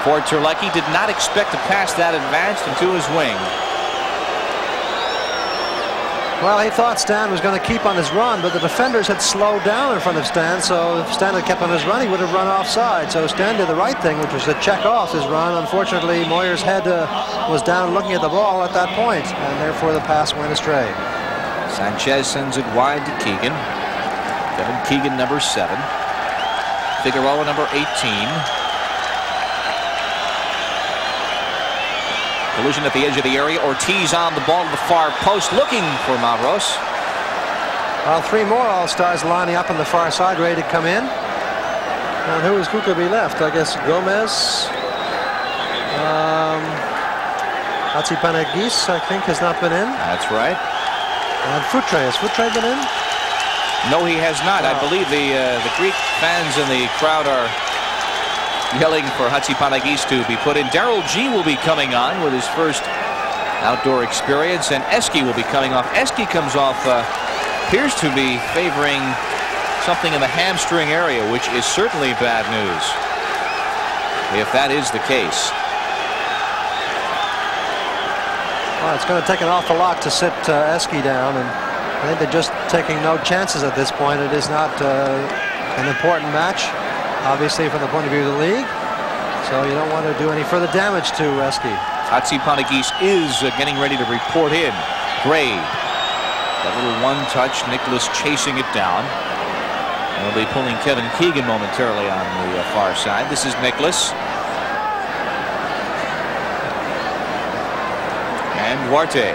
for Terlecki. Did not expect to pass that advanced into his wing. Well, he thought Stan was going to keep on his run, but the defenders had slowed down in front of Stan, so if Stan had kept on his run, he would have run offside. So Stan did the right thing, which was to check off his run. Unfortunately, Moyers' head was down looking at the ball at that point, and therefore the pass went astray. Sanchez sends it wide to Keegan. Kevin Keegan, number 7. Figueroa, number 18. Collision at the edge of the area. Ortiz on the ball to the far post, looking for Mavros. Well, 3 more All-Stars lining up on the far side, ready to come in. And who could be left? I guess Gomez. Hatzipanagis, I think, has not been in. That's right. And Futre. Has Futre been in? No, he has not. I believe the Greek fans in the crowd are yelling for Hatzipanagis to be put in. Daryl G will be coming on with his first outdoor experience, and Eski will be coming off. Eski comes off, appears to be favoring something in the hamstring area, which is certainly bad news if that is the case. Well, it's going to take an awful lot to sit Eski down, and I think they're just taking no chances at this point. It is not an important match, obviously, from the point of view of the league. So you don't want to do any further damage to Eski. Hatzipanagis is getting ready to report in. Gray, that little one-touch. Nicholas chasing it down. And we'll be pulling Kevin Keegan momentarily on the far side. This is Nicholas. And Duarte.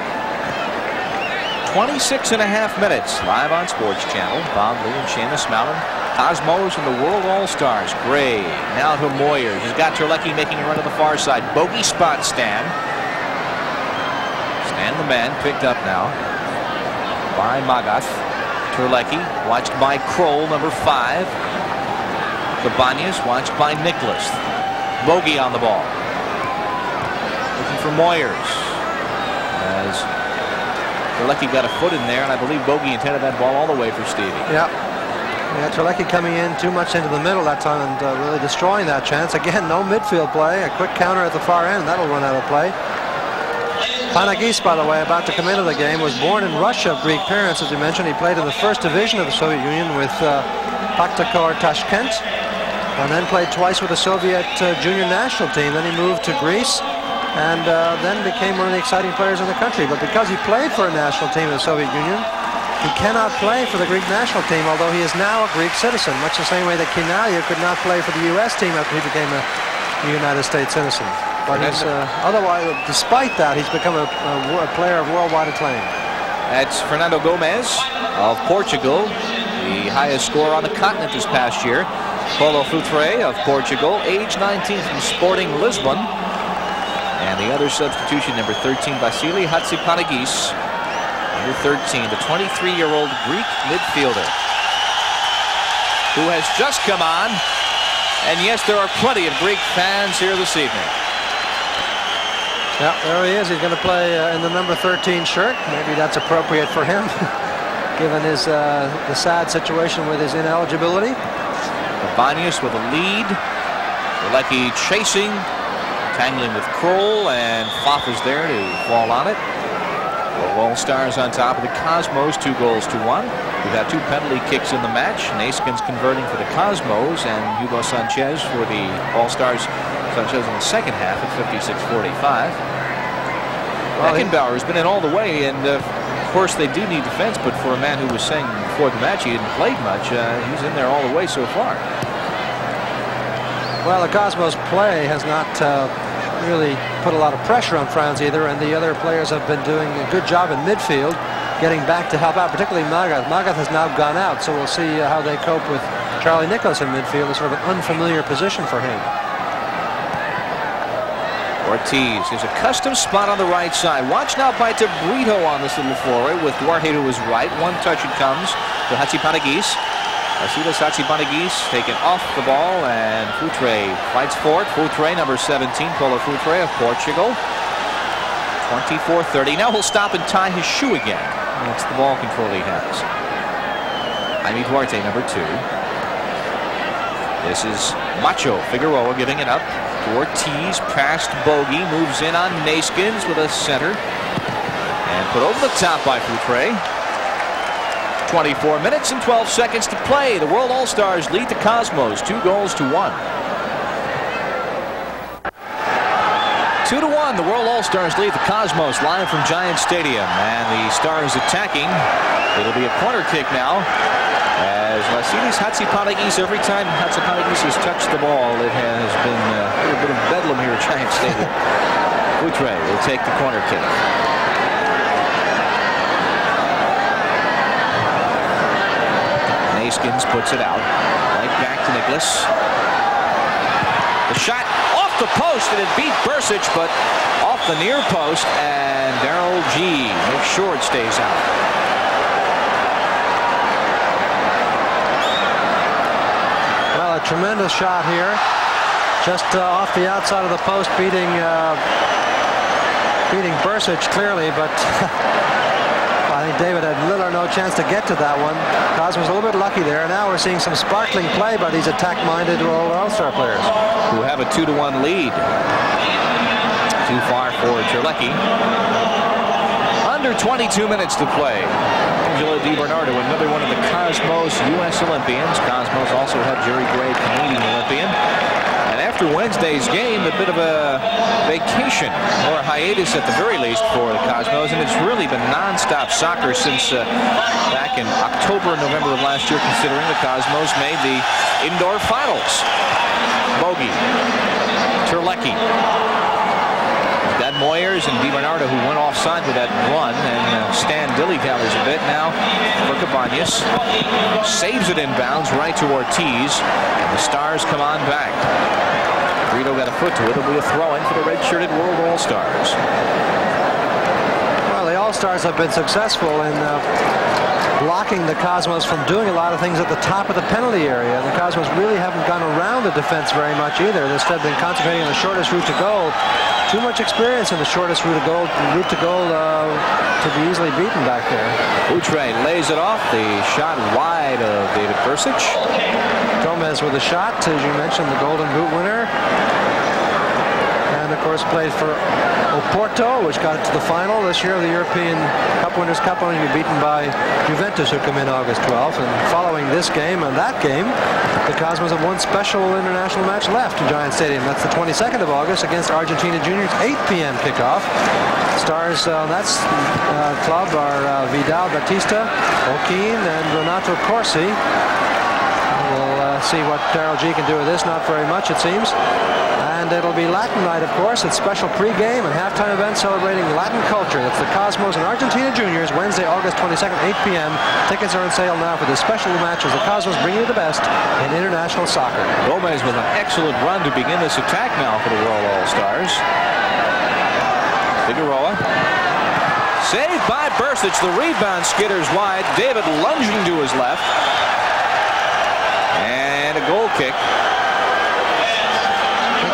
26.5 minutes live on Sports Channel. Bob Lee and Seamus Mountain. Cosmos and the World All-Stars. Gray now to Moyers. He's got Terlecki making a run to the far side. Bogey spot Stan. Stan the man picked up now by Magath. Terlecki watched by Kroll, number 5. Cabañas watched by Nicholas. Bogey on the ball. Looking for Moyers. As Terlecki got a foot in there, and I believe Bogey intended that ball all the way for Stevie. Yeah. Yeah, Terlecki coming in too much into the middle that time and really destroying that chance. Again, no midfield play. A quick counter at the far end. That'll run out of play. Panagis, by the way, about to come into the game, was born in Russia of Greek parents, as you mentioned. He played in the first division of the Soviet Union with Pakhtakar Tashkent, and then played twice with the Soviet junior national team. Then he moved to Greece, and then became one of the exciting players in the country. But because he played for a national team in the Soviet Union, he cannot play for the Greek national team, although he is now a Greek citizen, much the same way that Kinalia could not play for the U.S. team after he became a United States citizen. But he's, otherwise, despite that, he's become a player of worldwide acclaim. That's Fernando Gomez of Portugal, the highest scorer on the continent this past year. Paulo Futre of Portugal, age 19 from Sporting Lisbon. And the other substitution, number 13, Vasily Hatzipanagis. Number 13, the 23-year-old Greek midfielder who has just come on. And yes, there are plenty of Greek fans here this evening. Yeah, there he is. He's going to play in the number 13 shirt. Maybe that's appropriate for him, given his the sad situation with his ineligibility. Cabañas with a lead. Terlecki chasing, tangling with Kroll, and Pfaff is there to fall on it. The All-Stars on top of the Cosmos, 2-1. We've had 2 penalty kicks in the match. Neeskens converting for the Cosmos, and Hugo Sanchez for the All-Stars. Sanchez in the second half at 56-45. Well, Eckenbauer has been in all the way, and course, they do need defense, but for a man who was saying before the match he hadn't played much, he's in there all the way so far. Well, the Cosmos play has not really put a lot of pressure on Franz either, and the other players have been doing a good job in midfield, getting back to help out, particularly Magath. Magath has now gone out, so we'll see how they cope with Charlie Nicholas in midfield. It's sort of an unfamiliar position for him. Ortiz is a custom spot on the right side. Watch now by De Brito on this little foray with Duarte to his right. One touch it comes to Hatzipanagis. Vasilis Hatzipanagis taken off the ball, and Futre fights for it. Futre, number 17, Paulo Futre of Portugal. 24-30. Now he'll stop and tie his shoe again. That's the ball control he has. Jaime Duarte, number 2. This is Macho Figueroa giving it up. Ortiz past Bogey, moves in on Naskins with a center and put over the top by Futre. 24 minutes and 12 seconds to play. The World All-Stars lead the Cosmos 2-1. 2-1. The World All-Stars lead the Cosmos live from Giant Stadium, and the Stars attacking. It'll be a corner kick now. As Vasilis Hatzipanagis, every time Hatzipanagis has touched the ball, it has been a little bit of bedlam here at Giant Stadium. Futre will take the corner kick. Naskins puts it out. Right back to Nicholas. The shot off the post, and it beat Bursic, but off the near post, and Darryl G makes sure it stays out. A tremendous shot here, just off the outside of the post, beating Bursic clearly, but I think David had little or no chance to get to that one. Cosmos a little bit lucky there. Now we're seeing some sparkling play by these attack-minded All-Star players who have a 2-1 lead. Too far for Terlecki. Under 22 minutes to play. Angelo DiBernardo, another one of the Cosmos U.S. Olympians. Cosmos also had Jerry Gray, Canadian Olympian. And after Wednesday's game, a bit of a vacation, or a hiatus at the very least for the Cosmos, and it's really been non-stop soccer since back in October and November of last year, considering the Cosmos made the indoor finals. Bogey, Terlecki, Moyers and DiBernardo, who went offside with that run, and Stan dilly-dallies a bit now for Cabañas. Saves it inbounds right to Ortiz, and the Stars come on back. Brito got a foot to it. It'll be a throw-in for the red-shirted World All-Stars. Well, the All-Stars have been successful in blocking the Cosmos from doing a lot of things at the top of the penalty area. The Cosmos really haven't gone around the defense very much either. Instead, been concentrating on the shortest route to goal. Too much experience in the shortest route to goal to be easily beaten back there. Futre lays it off. The shot wide of David Bursic. Gomez with a shot, as you mentioned, the Golden Boot winner. And of course played for Oporto, which got to the final this year of the European Cup Winners' Cup, only to be beaten by Juventus, who come in August 12th. And following this game and that game, the Cosmos have one special international match left in Giant Stadium. That's the 22nd of August against Argentina Juniors, 8 p.m. kickoff. Stars on that club are Vidal Batista, Joaquin, and Renato Corsi. We'll see what Darryl G can do with this. Not very much, it seems. And it'll be Latin night, of course. It's special pregame and halftime event celebrating Latin culture. That's the Cosmos and Argentina Juniors, Wednesday, August 22nd, 8 p.m. Tickets are on sale now for this special match as the Cosmos bring you the best in international soccer. Gomez with an excellent run to begin this attack now for the World All-Stars. Figueroa. Saved by Bursic. The rebound skitters wide. David lunging to his left. And a goal kick.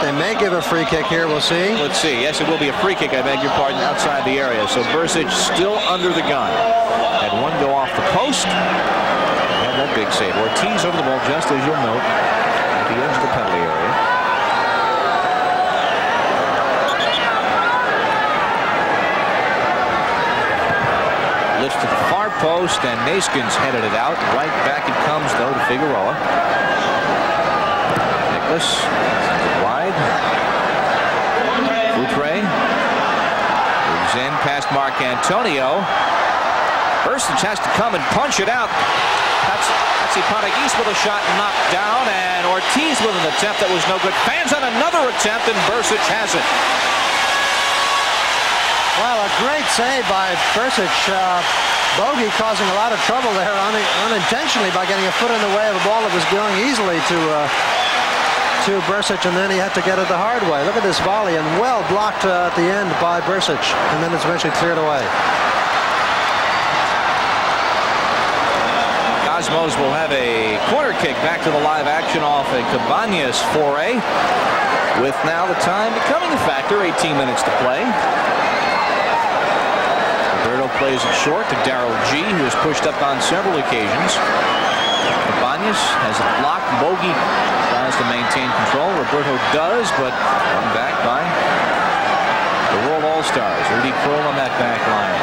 They may give a free kick here. We'll see. Let's see. Yes, it will be a free kick, I beg your pardon, outside the area. So Bursic still under the gun. Had one go off the post. And that big save. Ortiz over the ball, just as you'll note, at the edge of the penalty area. Lifts to the far post, and Naskins headed it out. Right back it comes, though, to Figueroa. Nicholas. Wide. Futre moves in past Mark Antonio. Bursic has to come and punch it out. That's Paneghis with a shot knocked down, and Ortiz with an attempt that was no good. Fans on another attempt, and Bursic has it. Well, a great save by Bursic. Bogey causing a lot of trouble there unintentionally by getting a foot in the way of a ball that was going easily to Bursic, and then he had to get it the hard way. Look at this volley, and well blocked at the end by Bursic, and then it's eventually cleared away. Cosmos will have a corner kick back to the live action off a Cabañas foray, with now the time becoming a factor. 18 minutes to play. Roberto plays it short to Darryl G, who has pushed up on several occasions. Cabañas has it blocked. Bogey tries to maintain control. Roberto does, but run back by the World All-Stars. Rudy Kroll on that back line.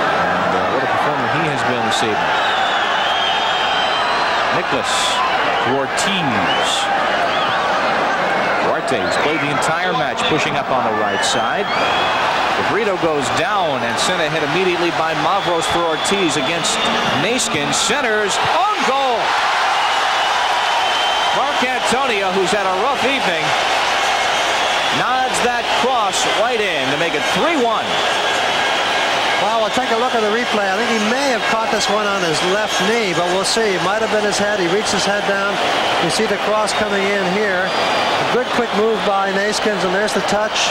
And what a performer he has been this evening. Nicholas to Ortiz. Duarte has played the entire match pushing up on the right side. The Brito goes down and sent ahead immediately by Mavros for Ortiz against Naiskin. Centers on goal. Mark Antonio, who's had a rough evening, nods that cross right in to make it 3-1. Well, we'll take a look at the replay. I think he may have caught this one on his left knee, but we'll see. It might have been his head. He reached his head down. You see the cross coming in here. A good quick move by Naiskins, and there's the touch.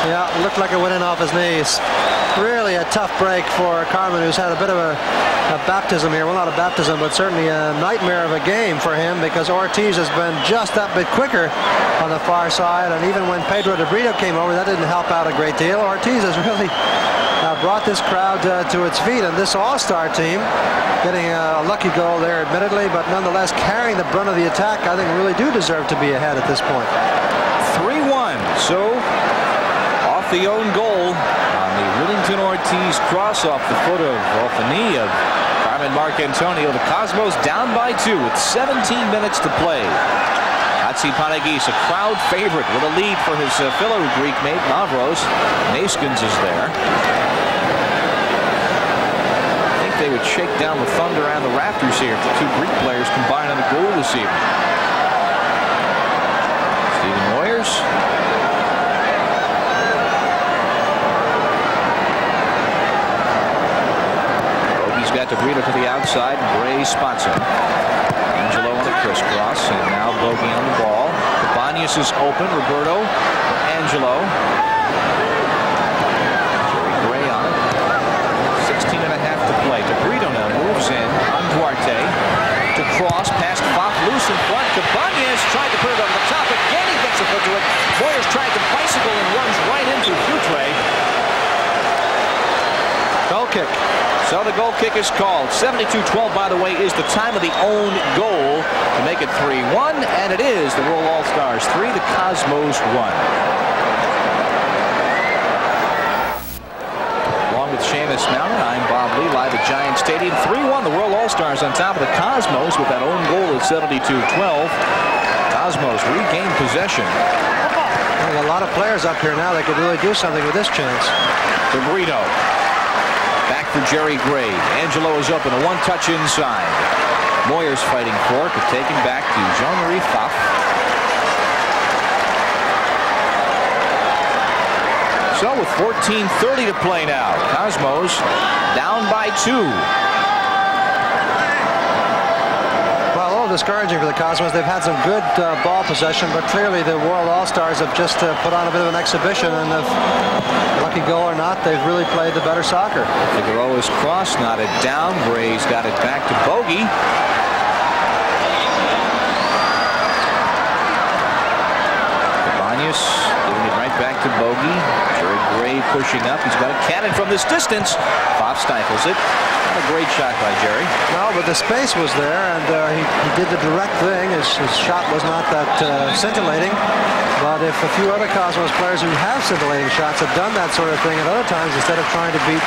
Yeah, it looked like it went in off his knees. Really a tough break for Carmen, who's had a bit of a baptism here. Well, not a baptism, but certainly a nightmare of a game for him, because Ortiz has been just that bit quicker on the far side, and even when Pedro de Brito came over, that didn't help out a great deal. Ortiz has really brought this crowd to its feet, and this all-star team getting a lucky goal there, admittedly, but nonetheless carrying the brunt of the attack. I think really do deserve to be ahead at this point. 3-1. So off the own goal on the Willington Ortiz cross off the knee of Carmen Marc Antonio. The Cosmos down by 2 with 17 minutes to play. Hatzi Paneghis, a crowd favorite with a lead for his fellow Greek mate Mavros. Naiskins is there. I think they would shake down the thunder and the rafters here if the two Greek players combine on the goal this evening. Stephen Moyers. Bogey's got De Brito to the outside. Bray spots him. Angelo on the crisscross, and now Bogey on the ball. Cabañas is open. Roberto, Angelo. Jerry Gray on it. 16 and a half to play. De Brito now moves in on Duarte to cross past Pop, loose in front. Cabañas tried to put it over the top. Again, he gets a foot to it. Moyers tried to bicycle and runs right into Futre. Goal kick. So the goal kick is called. 72-12, by the way, is the time of the own goal to make it 3-1, and it is the World All-Stars 3, the Cosmos 1. Along with Seamus Mountain, I'm Bob Lee, live at Giant Stadium. 3-1, the World All-Stars on top of the Cosmos with that own goal at 72-12. Cosmos regain possession. Well, a lot of players up here now that could really do something with this chance. De Brito. Back for Jerry Gray. Angelo is open. A one-touch inside. Moyers fighting for it, but taken back to Jean-Marie Pfaff. So with 14:30 to play now, Cosmos down by 2. Well, a little discouraging for the Cosmos. They've had some good ball possession, but clearly the World All-Stars have just put on a bit of an exhibition, and lucky goal or not, they've really played the better soccer. Figueroa's cross knotted down. Gray's got it back to Bogey. Cabañas giving it right back to Bogey. Jerry Gray pushing up. He's got a cannon from this distance. Pop stifles it. Not a great shot by Jerry. No, but the space was there, and he did the direct thing. His shot was not that scintillating. But if a few other Cosmos players who have scintillating shots have done that sort of thing at other times, instead of trying to beat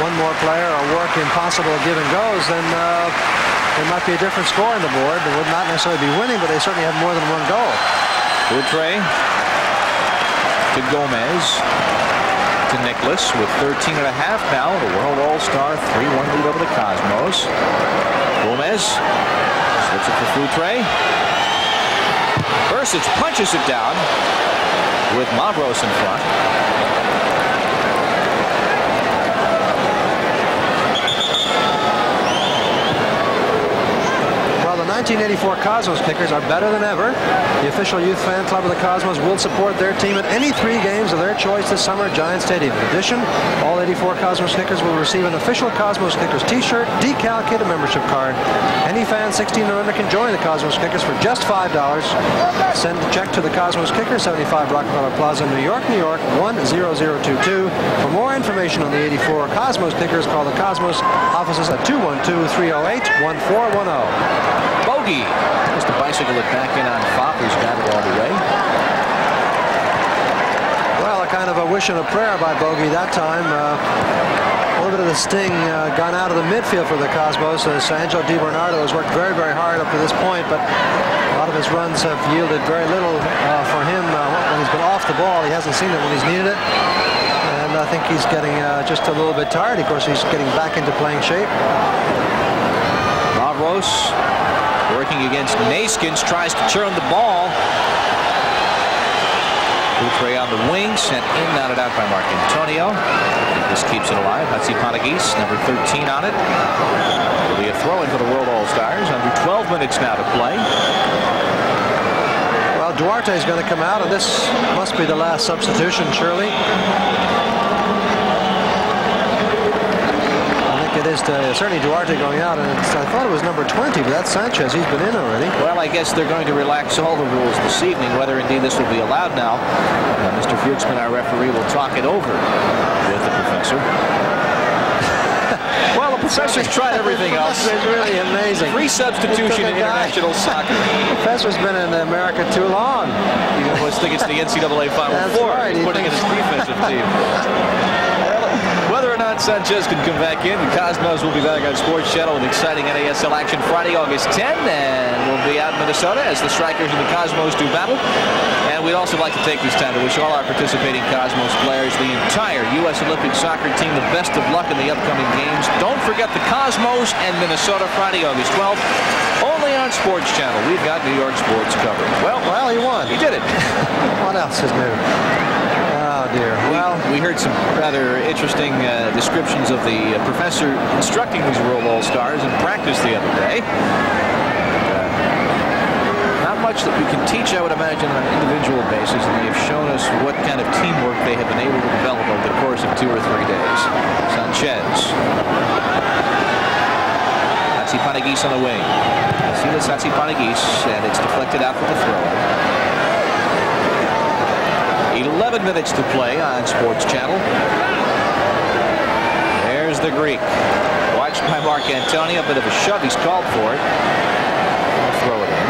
one more player or work impossible give and goes, then there might be a different score on the board. They would not necessarily be winning, but they certainly have more than one goal. Futre to Gomez. to Nicholas with 13 and a half now. The World All-Star 3-1 lead over the Cosmos. Gomez slips it for Futre. Bursic punches it down with Mavros in front. The 1984 Cosmos kickers are better than ever. The official youth fan club of the Cosmos will support their team at any 3 games of their choice this summer at Giant Stadium. In addition, all 84 Cosmos kickers will receive an official Cosmos Kickers t-shirt, decal kit, and membership card. Any fan 16 or under can join the Cosmos Kickers for just $5. Send a check to the Cosmos Kickers, 75 Rockefeller Plaza, New York, 10022. For more information on the 84 Cosmos Kickers, call the Cosmos offices at 212-308-1410. Bogey just to bicycle it back in on Fopp, who's got it all the way. Well, a kind of a wish and a prayer by Bogey that time. A little bit of the sting gone out of the midfield for the Cosmos. Angelo Di Bernardo has worked very, very hard up to this point, but a lot of his runs have yielded very little for him when he's been off the ball. He hasn't seen it when he's needed it. And I think he's getting just a little bit tired. Of course, he's getting back into playing shape. Mavros working against Naskins, tries to turn the ball. Futre on the wing, sent in, knotted out by Mark Antonio. This keeps it alive. Hatzipanagis, number 13 on it. Will be a throw-in for the World All-Stars. Under 12 minutes now to play. Well, Duarte is going to come out, and this must be the last substitution, surely. It is certainly Duarte going out, and I thought it was number 20, but that's Sanchez. He's been in already. Well, I guess they're going to relax all the rules this evening, whether indeed this will be allowed now. Mr. Fuchsman, our referee, will talk it over with the professor. Well, the professor's tried everything else. It's really amazing. Free substitution in international soccer. The professor's been in America too long. He almost think it's the NCAA Final Four. Right. He's putting in his defensive team. Whether or not Sanchez can come back in, the Cosmos will be back on Sports Channel with exciting NASL action Friday, August 10, and we'll be out in Minnesota as the Strikers and the Cosmos do battle. And we'd also like to take this time to wish all our participating Cosmos players, the entire U.S. Olympic soccer team, the best of luck in the upcoming games. Don't forget the Cosmos and Minnesota Friday, August 12th. Only on Sports Channel. We've got New York sports covered. Well, he won. He did it. What else is new? Oh, dear. Well, we heard some rather interesting descriptions of the professor instructing these World All-Stars in practice the other day. Not much that we can teach, I would imagine, on an individual basis, and they have shown us what kind of teamwork they have been able to develop over the course of 2 or 3 days. Sanchez. Hatzipanagis on the wing. Silas Hatzipanagis, and it's deflected out for the throw. 11 minutes to play on Sports Channel. There's the Greek. Watched by Mark Antonio. A bit of a shove. He's called for it. I'll throw it in.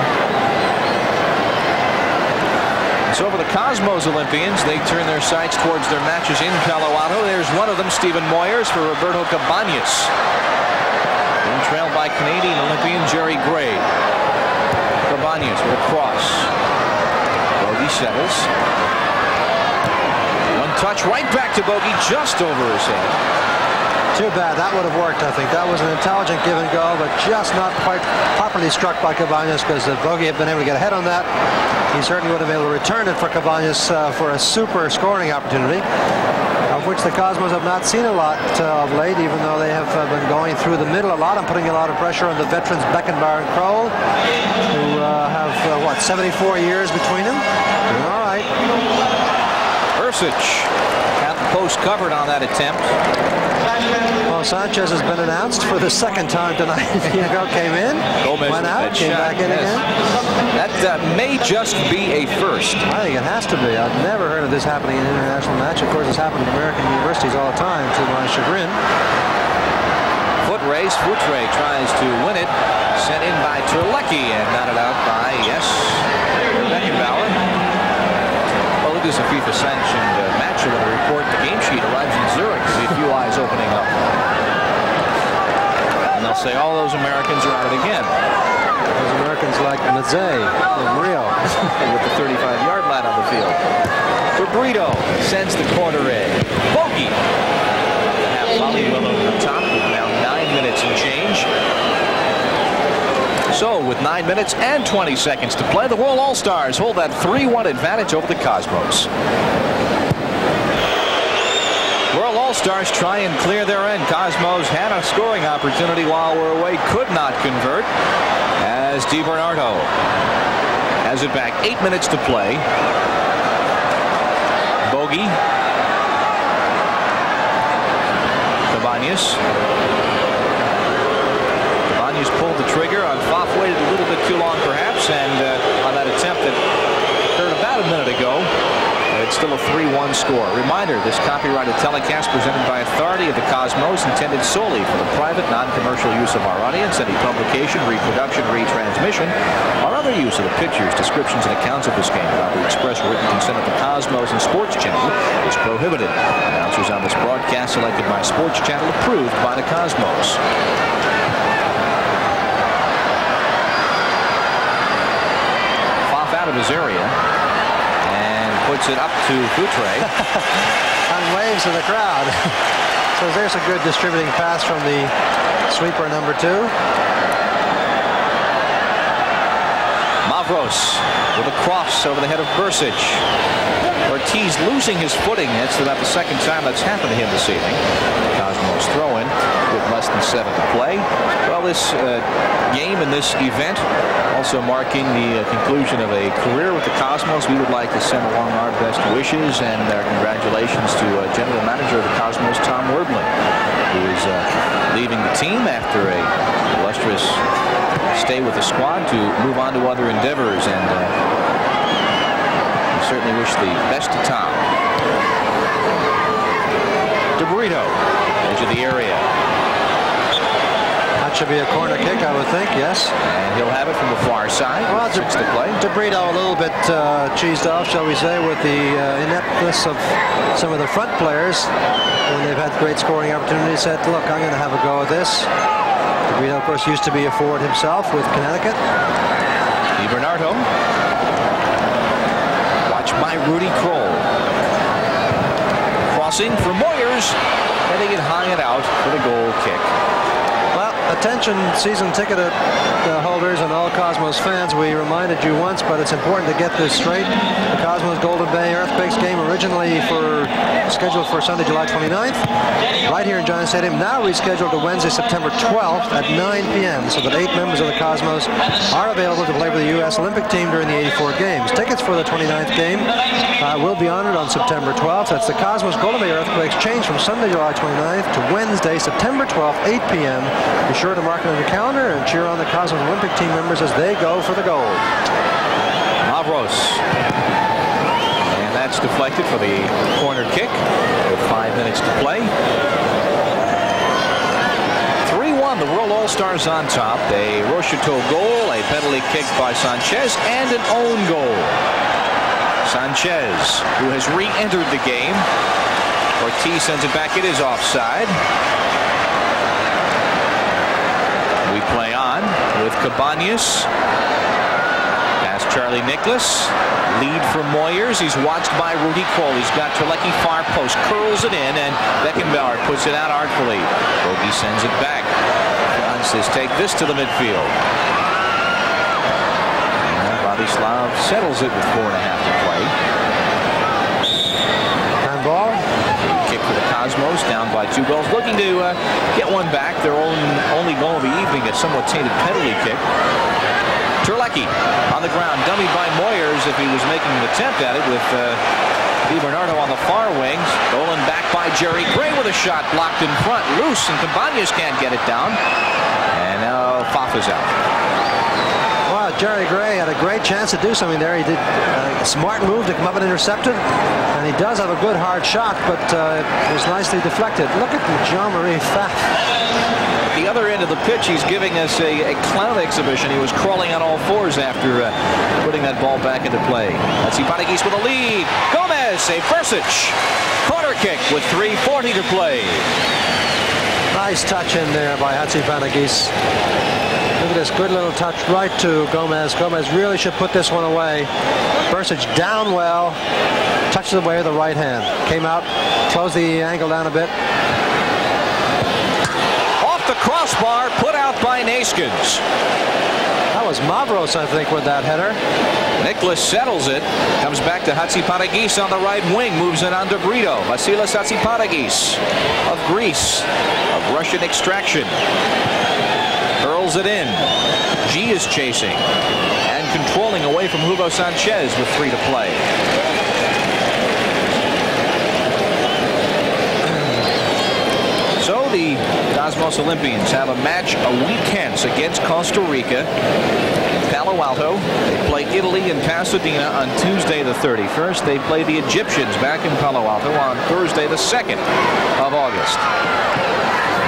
And so for the Cosmos Olympians, they turn their sights towards their matches in Palo Alto. There's one of them, Stephen Moyers, for Roberto Cabañas. Being trailed by Canadian Olympian Jerry Gray. Cabañas with a cross. Bogey settles. Touch right back to Bogey, just over his head. Too bad. That would have worked, I think. That was an intelligent give and go, but just not quite properly struck by Cabañas, because if Bogey had been able to get ahead on that, he certainly would have been able to return it for Cabañas for a super scoring opportunity, of which the Cosmos have not seen a lot of late, even though they have been going through the middle a lot and putting a lot of pressure on the veterans Beckenbauer and Kroll, who have, 74 years between them? All right. Bursic got the post covered on that attempt. Well, Sanchez has been announced for the second time tonight. Diego came in, Gomez went out, came back in again. That may just be a first. I think it has to be. I've never heard of this happening in an international match. Of course, it's happened at American universities all the time, to my chagrin. Foot race. Futre tries to win it. Sent in by Terlecki and knotted out by, Beckenbauer. Well, it is a FIFA-sanctioned match. When the report, the game sheet arrives in Zurich. There'll be a few eyes opening up. And they'll say all those Americans are at it again. Those Americans like Mazet from Rio. With the 35-yard line on the field. For DeBrito sends the corner in. Bogey. Half volley well over the top with now 9 minutes and change. So with 9 minutes and 20 seconds to play, the World All-Stars hold that 3-1 advantage over the Cosmos. World All-Stars try and clear their end. Cosmos had a scoring opportunity while we're away, could not convert, as DiBernardo has it back. 8 minutes to play. Bogey. Cabañas. Cabañas pulled the trigger on Pfaff, waited a little bit too long perhaps, and on that attempt that occurred about a minute ago, it's still a 3-1 score. Reminder, this copyrighted telecast presented by authority of the Cosmos, intended solely for the private, non-commercial use of our audience. Any publication, reproduction, retransmission, or other use of the pictures, descriptions, and accounts of this game without the express written consent of the Cosmos and Sports Channel is prohibited. Announcers on this broadcast selected by Sports Channel, approved by the Cosmos. Pfaff out of his area. Puts it up to Foutre. And waves to the crowd. So there's a good distributing pass from the sweeper number 2. Mavros with a cross over the head of Bursic. Ortiz losing his footing. That's about the second time that's happened to him this evening. Cosmos throw-in with less than 7 to play. Well, this game and this event also marking the conclusion of a career with the Cosmos. We would like to send along our best wishes and our congratulations to General Manager of the Cosmos, Tom Werdman, who is leaving the team after a illustrious stay with the squad to move on to other endeavors, and we certainly wish the best to Tom. DeBrito, edge of the area. That should be a corner kick, I would think, yes. And he'll have it from the far side. Well, to play. DeBrito a little bit cheesed off, shall we say, with the ineptness of some of the front players when they've had great scoring opportunities. Said, look, I'm going to have a go at this. DeBrito, of course, used to be a forward himself with Connecticut. DiBernardo. Watched by Rudy Kroll. Crossing for Moyers. Heading it high and out for the goal kick. Well, attention season ticket holders and all Cosmos fans, we reminded you once, but it's important to get this straight. The Cosmos Golden Bay Earthquakes game originally scheduled for Sunday, July 29th, right here in Giant Stadium, now rescheduled to Wednesday, September 12th at 9 p.m. so that 8 members of the Cosmos are available to play for the U.S. Olympic team during the 84 games. Tickets for the 29th game will be honored on September 12th. That's the Cosmos Golden Bay Earthquakes, changed from Sunday, July 29th to Wednesday, September 12th, 8 p.m. Be sure to mark it on your calendar and cheer on the Cosmos Olympic team members as they go for the gold. Mavros. And that's deflected for the corner kick with 5 minutes to play. 3-1, the World All-Stars on top. A Rocheteau goal, a penalty kick by Sanchez, and an own goal. Sanchez, who has re-entered the game. Ortiz sends it back. It is offside. We play on with Cabañas. Past Charlie Nicholas. Lead from Moyers. He's watched by Rudy Kroll. He's got Terlecki far post. Curls it in, and Beckenbauer puts it out artfully. Bogey sends it back. Franz says, take this to the midfield. And Vladislav settles it with 4.5 to play. Handball. Kick for the Cosmos, down by 2 goals. Looking to get one back. Their only goal of the evening, a somewhat tainted penalty kick. Terlecki on the ground, dummied by Moyers if he was making an attempt at it, with DiBernardo on the far wings. Stolen back by Jerry Gray with a shot blocked in front. Loose, and Cabañas can't get it down. And now Pfaff is out. Well, Jerry Gray had a great chance to do something there. He did a smart move to come up and intercept it. And he does have a good hard shot, but it was nicely deflected. Look at Jean-Marie Pfaff. At the other end of the pitch, he's giving us a clown exhibition. He was crawling on all fours after putting that ball back into play. That's Ibanez with a lead. Gomez, a Bursic. Corner kick with 3:40 to play. Nice touch in there by Hatzibanagis. Look at this good little touch right to Gomez. Gomez really should put this one away. Bursic down well. touches away with the right hand. Came out, closed the angle down a bit. Off the crossbar, put out by Neeskens. That was Mavros, I think, with that header. Nicholas settles it. Comes back to Hatzipanagis on the right wing. Moves it on to Brito. Vasilis Hatzipanagis of Greece, of Russian extraction. Hurls it in. G is chasing and controlling away from Hugo Sanchez with 3 to play. So the Cosmos Olympians have a match a week hence against Costa Rica. Palo Alto. They play Italy in Pasadena on Tuesday the 31st. They play the Egyptians back in Palo Alto on Thursday the 2nd of August.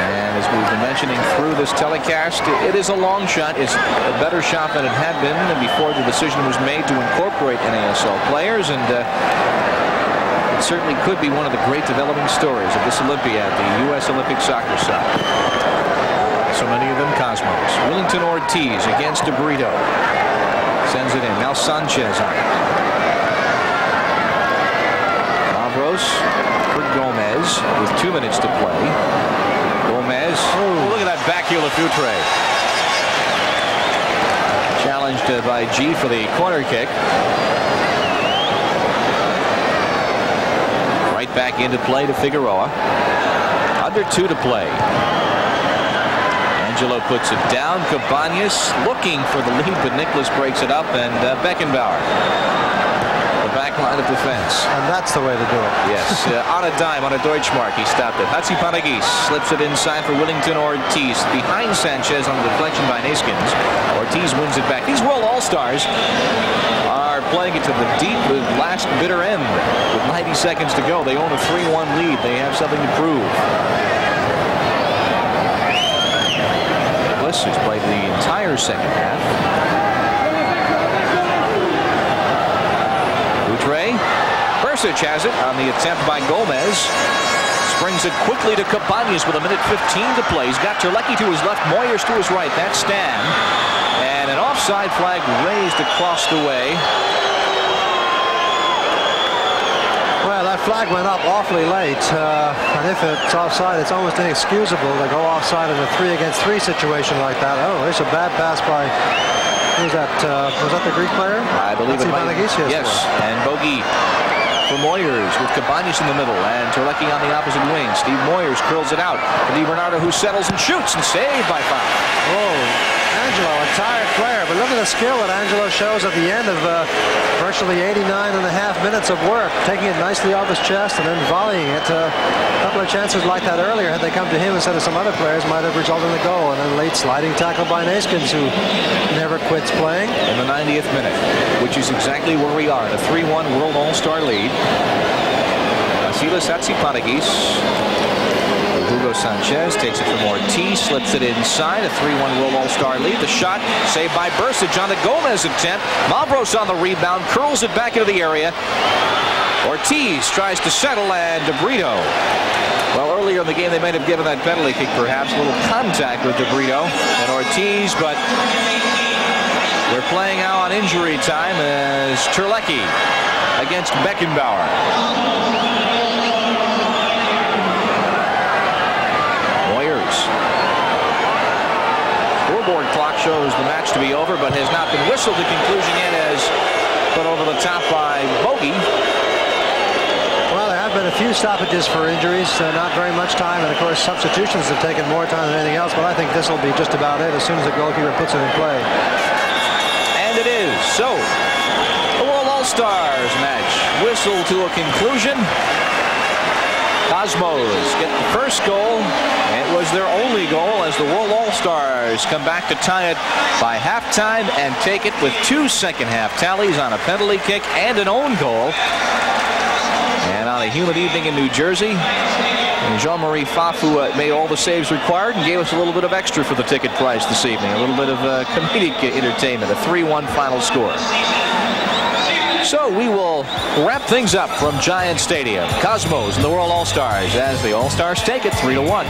And as we've been mentioning through this telecast, it is a long shot. It's a better shot than it had been before the decision was made to incorporate NASL players, and it certainly could be one of the great developing stories of this Olympiad, the U.S. Olympic soccer side. So many of them Cosmos. Willington Ortiz against De Brito. Sends it in. Now Sanchez on it. Mavros for Gomez with 2 minutes to play. Gomez. Oh, look at that back heel of Futre. Challenged by G for the corner kick. Right back into play to Figueroa. Under 2 to play. Angelo puts it down. Cabañas looking for the lead, but Nicholas breaks it up, and Beckenbauer. The back line of defense. And that's the way to do it. Yes, on a dime, on a Deutschmark, he stopped it. Hatzipanagis slips it inside for Willington Ortiz. Behind Sanchez on the deflection by Neeskens. Ortiz wins it back. These World All-Stars are playing it to the deep, last bitter end. With 90 seconds to go, they own a 3-1 lead. They have something to prove. Who's played the entire second half. Futre. Bersic has it on the attempt by Gomez. Springs it quickly to Cabañas with 1:15 to play. He's got Terlecki to his left, Moyers to his right. That's Stan. And an offside flag raised across the way. Well, that flag went up awfully late, and if it's offside, it's almost inexcusable to go offside in a 3-against-3 situation like that. Oh, there's a bad pass by, who's that? Was that the Greek player? I believe it might be. Yes, and bogey for Moyers with Cabañas in the middle, and Terlecki on the opposite wing. Steve Moyers curls it out. Di Bernardo, who settles and shoots, and saved by foul. Oh, Angelo, a tired player, but look at the skill that Angelo shows at the end of virtually 89.5 minutes of work, taking it nicely off his chest and then volleying it. A couple of chances like that earlier, had they come to him instead of some other players, might have resulted in a goal. And then late sliding tackle by Neeskens, who never quits playing. In the 90th minute, which is exactly where we are, the 3-1 World All-Star lead. Vasilis Hatzipanagis. Hugo Sanchez takes it from Ortiz, slips it inside, a 3-1 World All-Star lead. The shot saved by Bersic on the Gomez attempt. Mavros on the rebound, curls it back into the area. Ortiz tries to settle, and De Brito. Well, earlier in the game they might have given that penalty kick, perhaps. A little contact with De Brito and Ortiz, but we're playing now on injury time as Terlecki against Beckenbauer. Scoreboard clock shows the match to be over, but has not been whistled to conclusion yet, as put over the top by Bogey. Well, there have been a few stoppages for injuries, not very much time, and of course substitutions have taken more time than anything else, but I think this will be just about it as soon as the goalkeeper puts it in play. And it is. So, the World All-Stars match whistled to a conclusion. Cosmos get the first goal. It was their only goal as the World All-Stars come back to tie it by halftime and take it with 2 second-half tallies on a penalty kick and an own goal. And on a humid evening in New Jersey, Jean-Marie Fafu made all the saves required and gave us a little bit of extra for the ticket price this evening. A little bit of comedic entertainment, a 3-1 final score. So we will wrap things up from Giant Stadium. Cosmos and the World All-Stars as the All-Stars take it 3-1.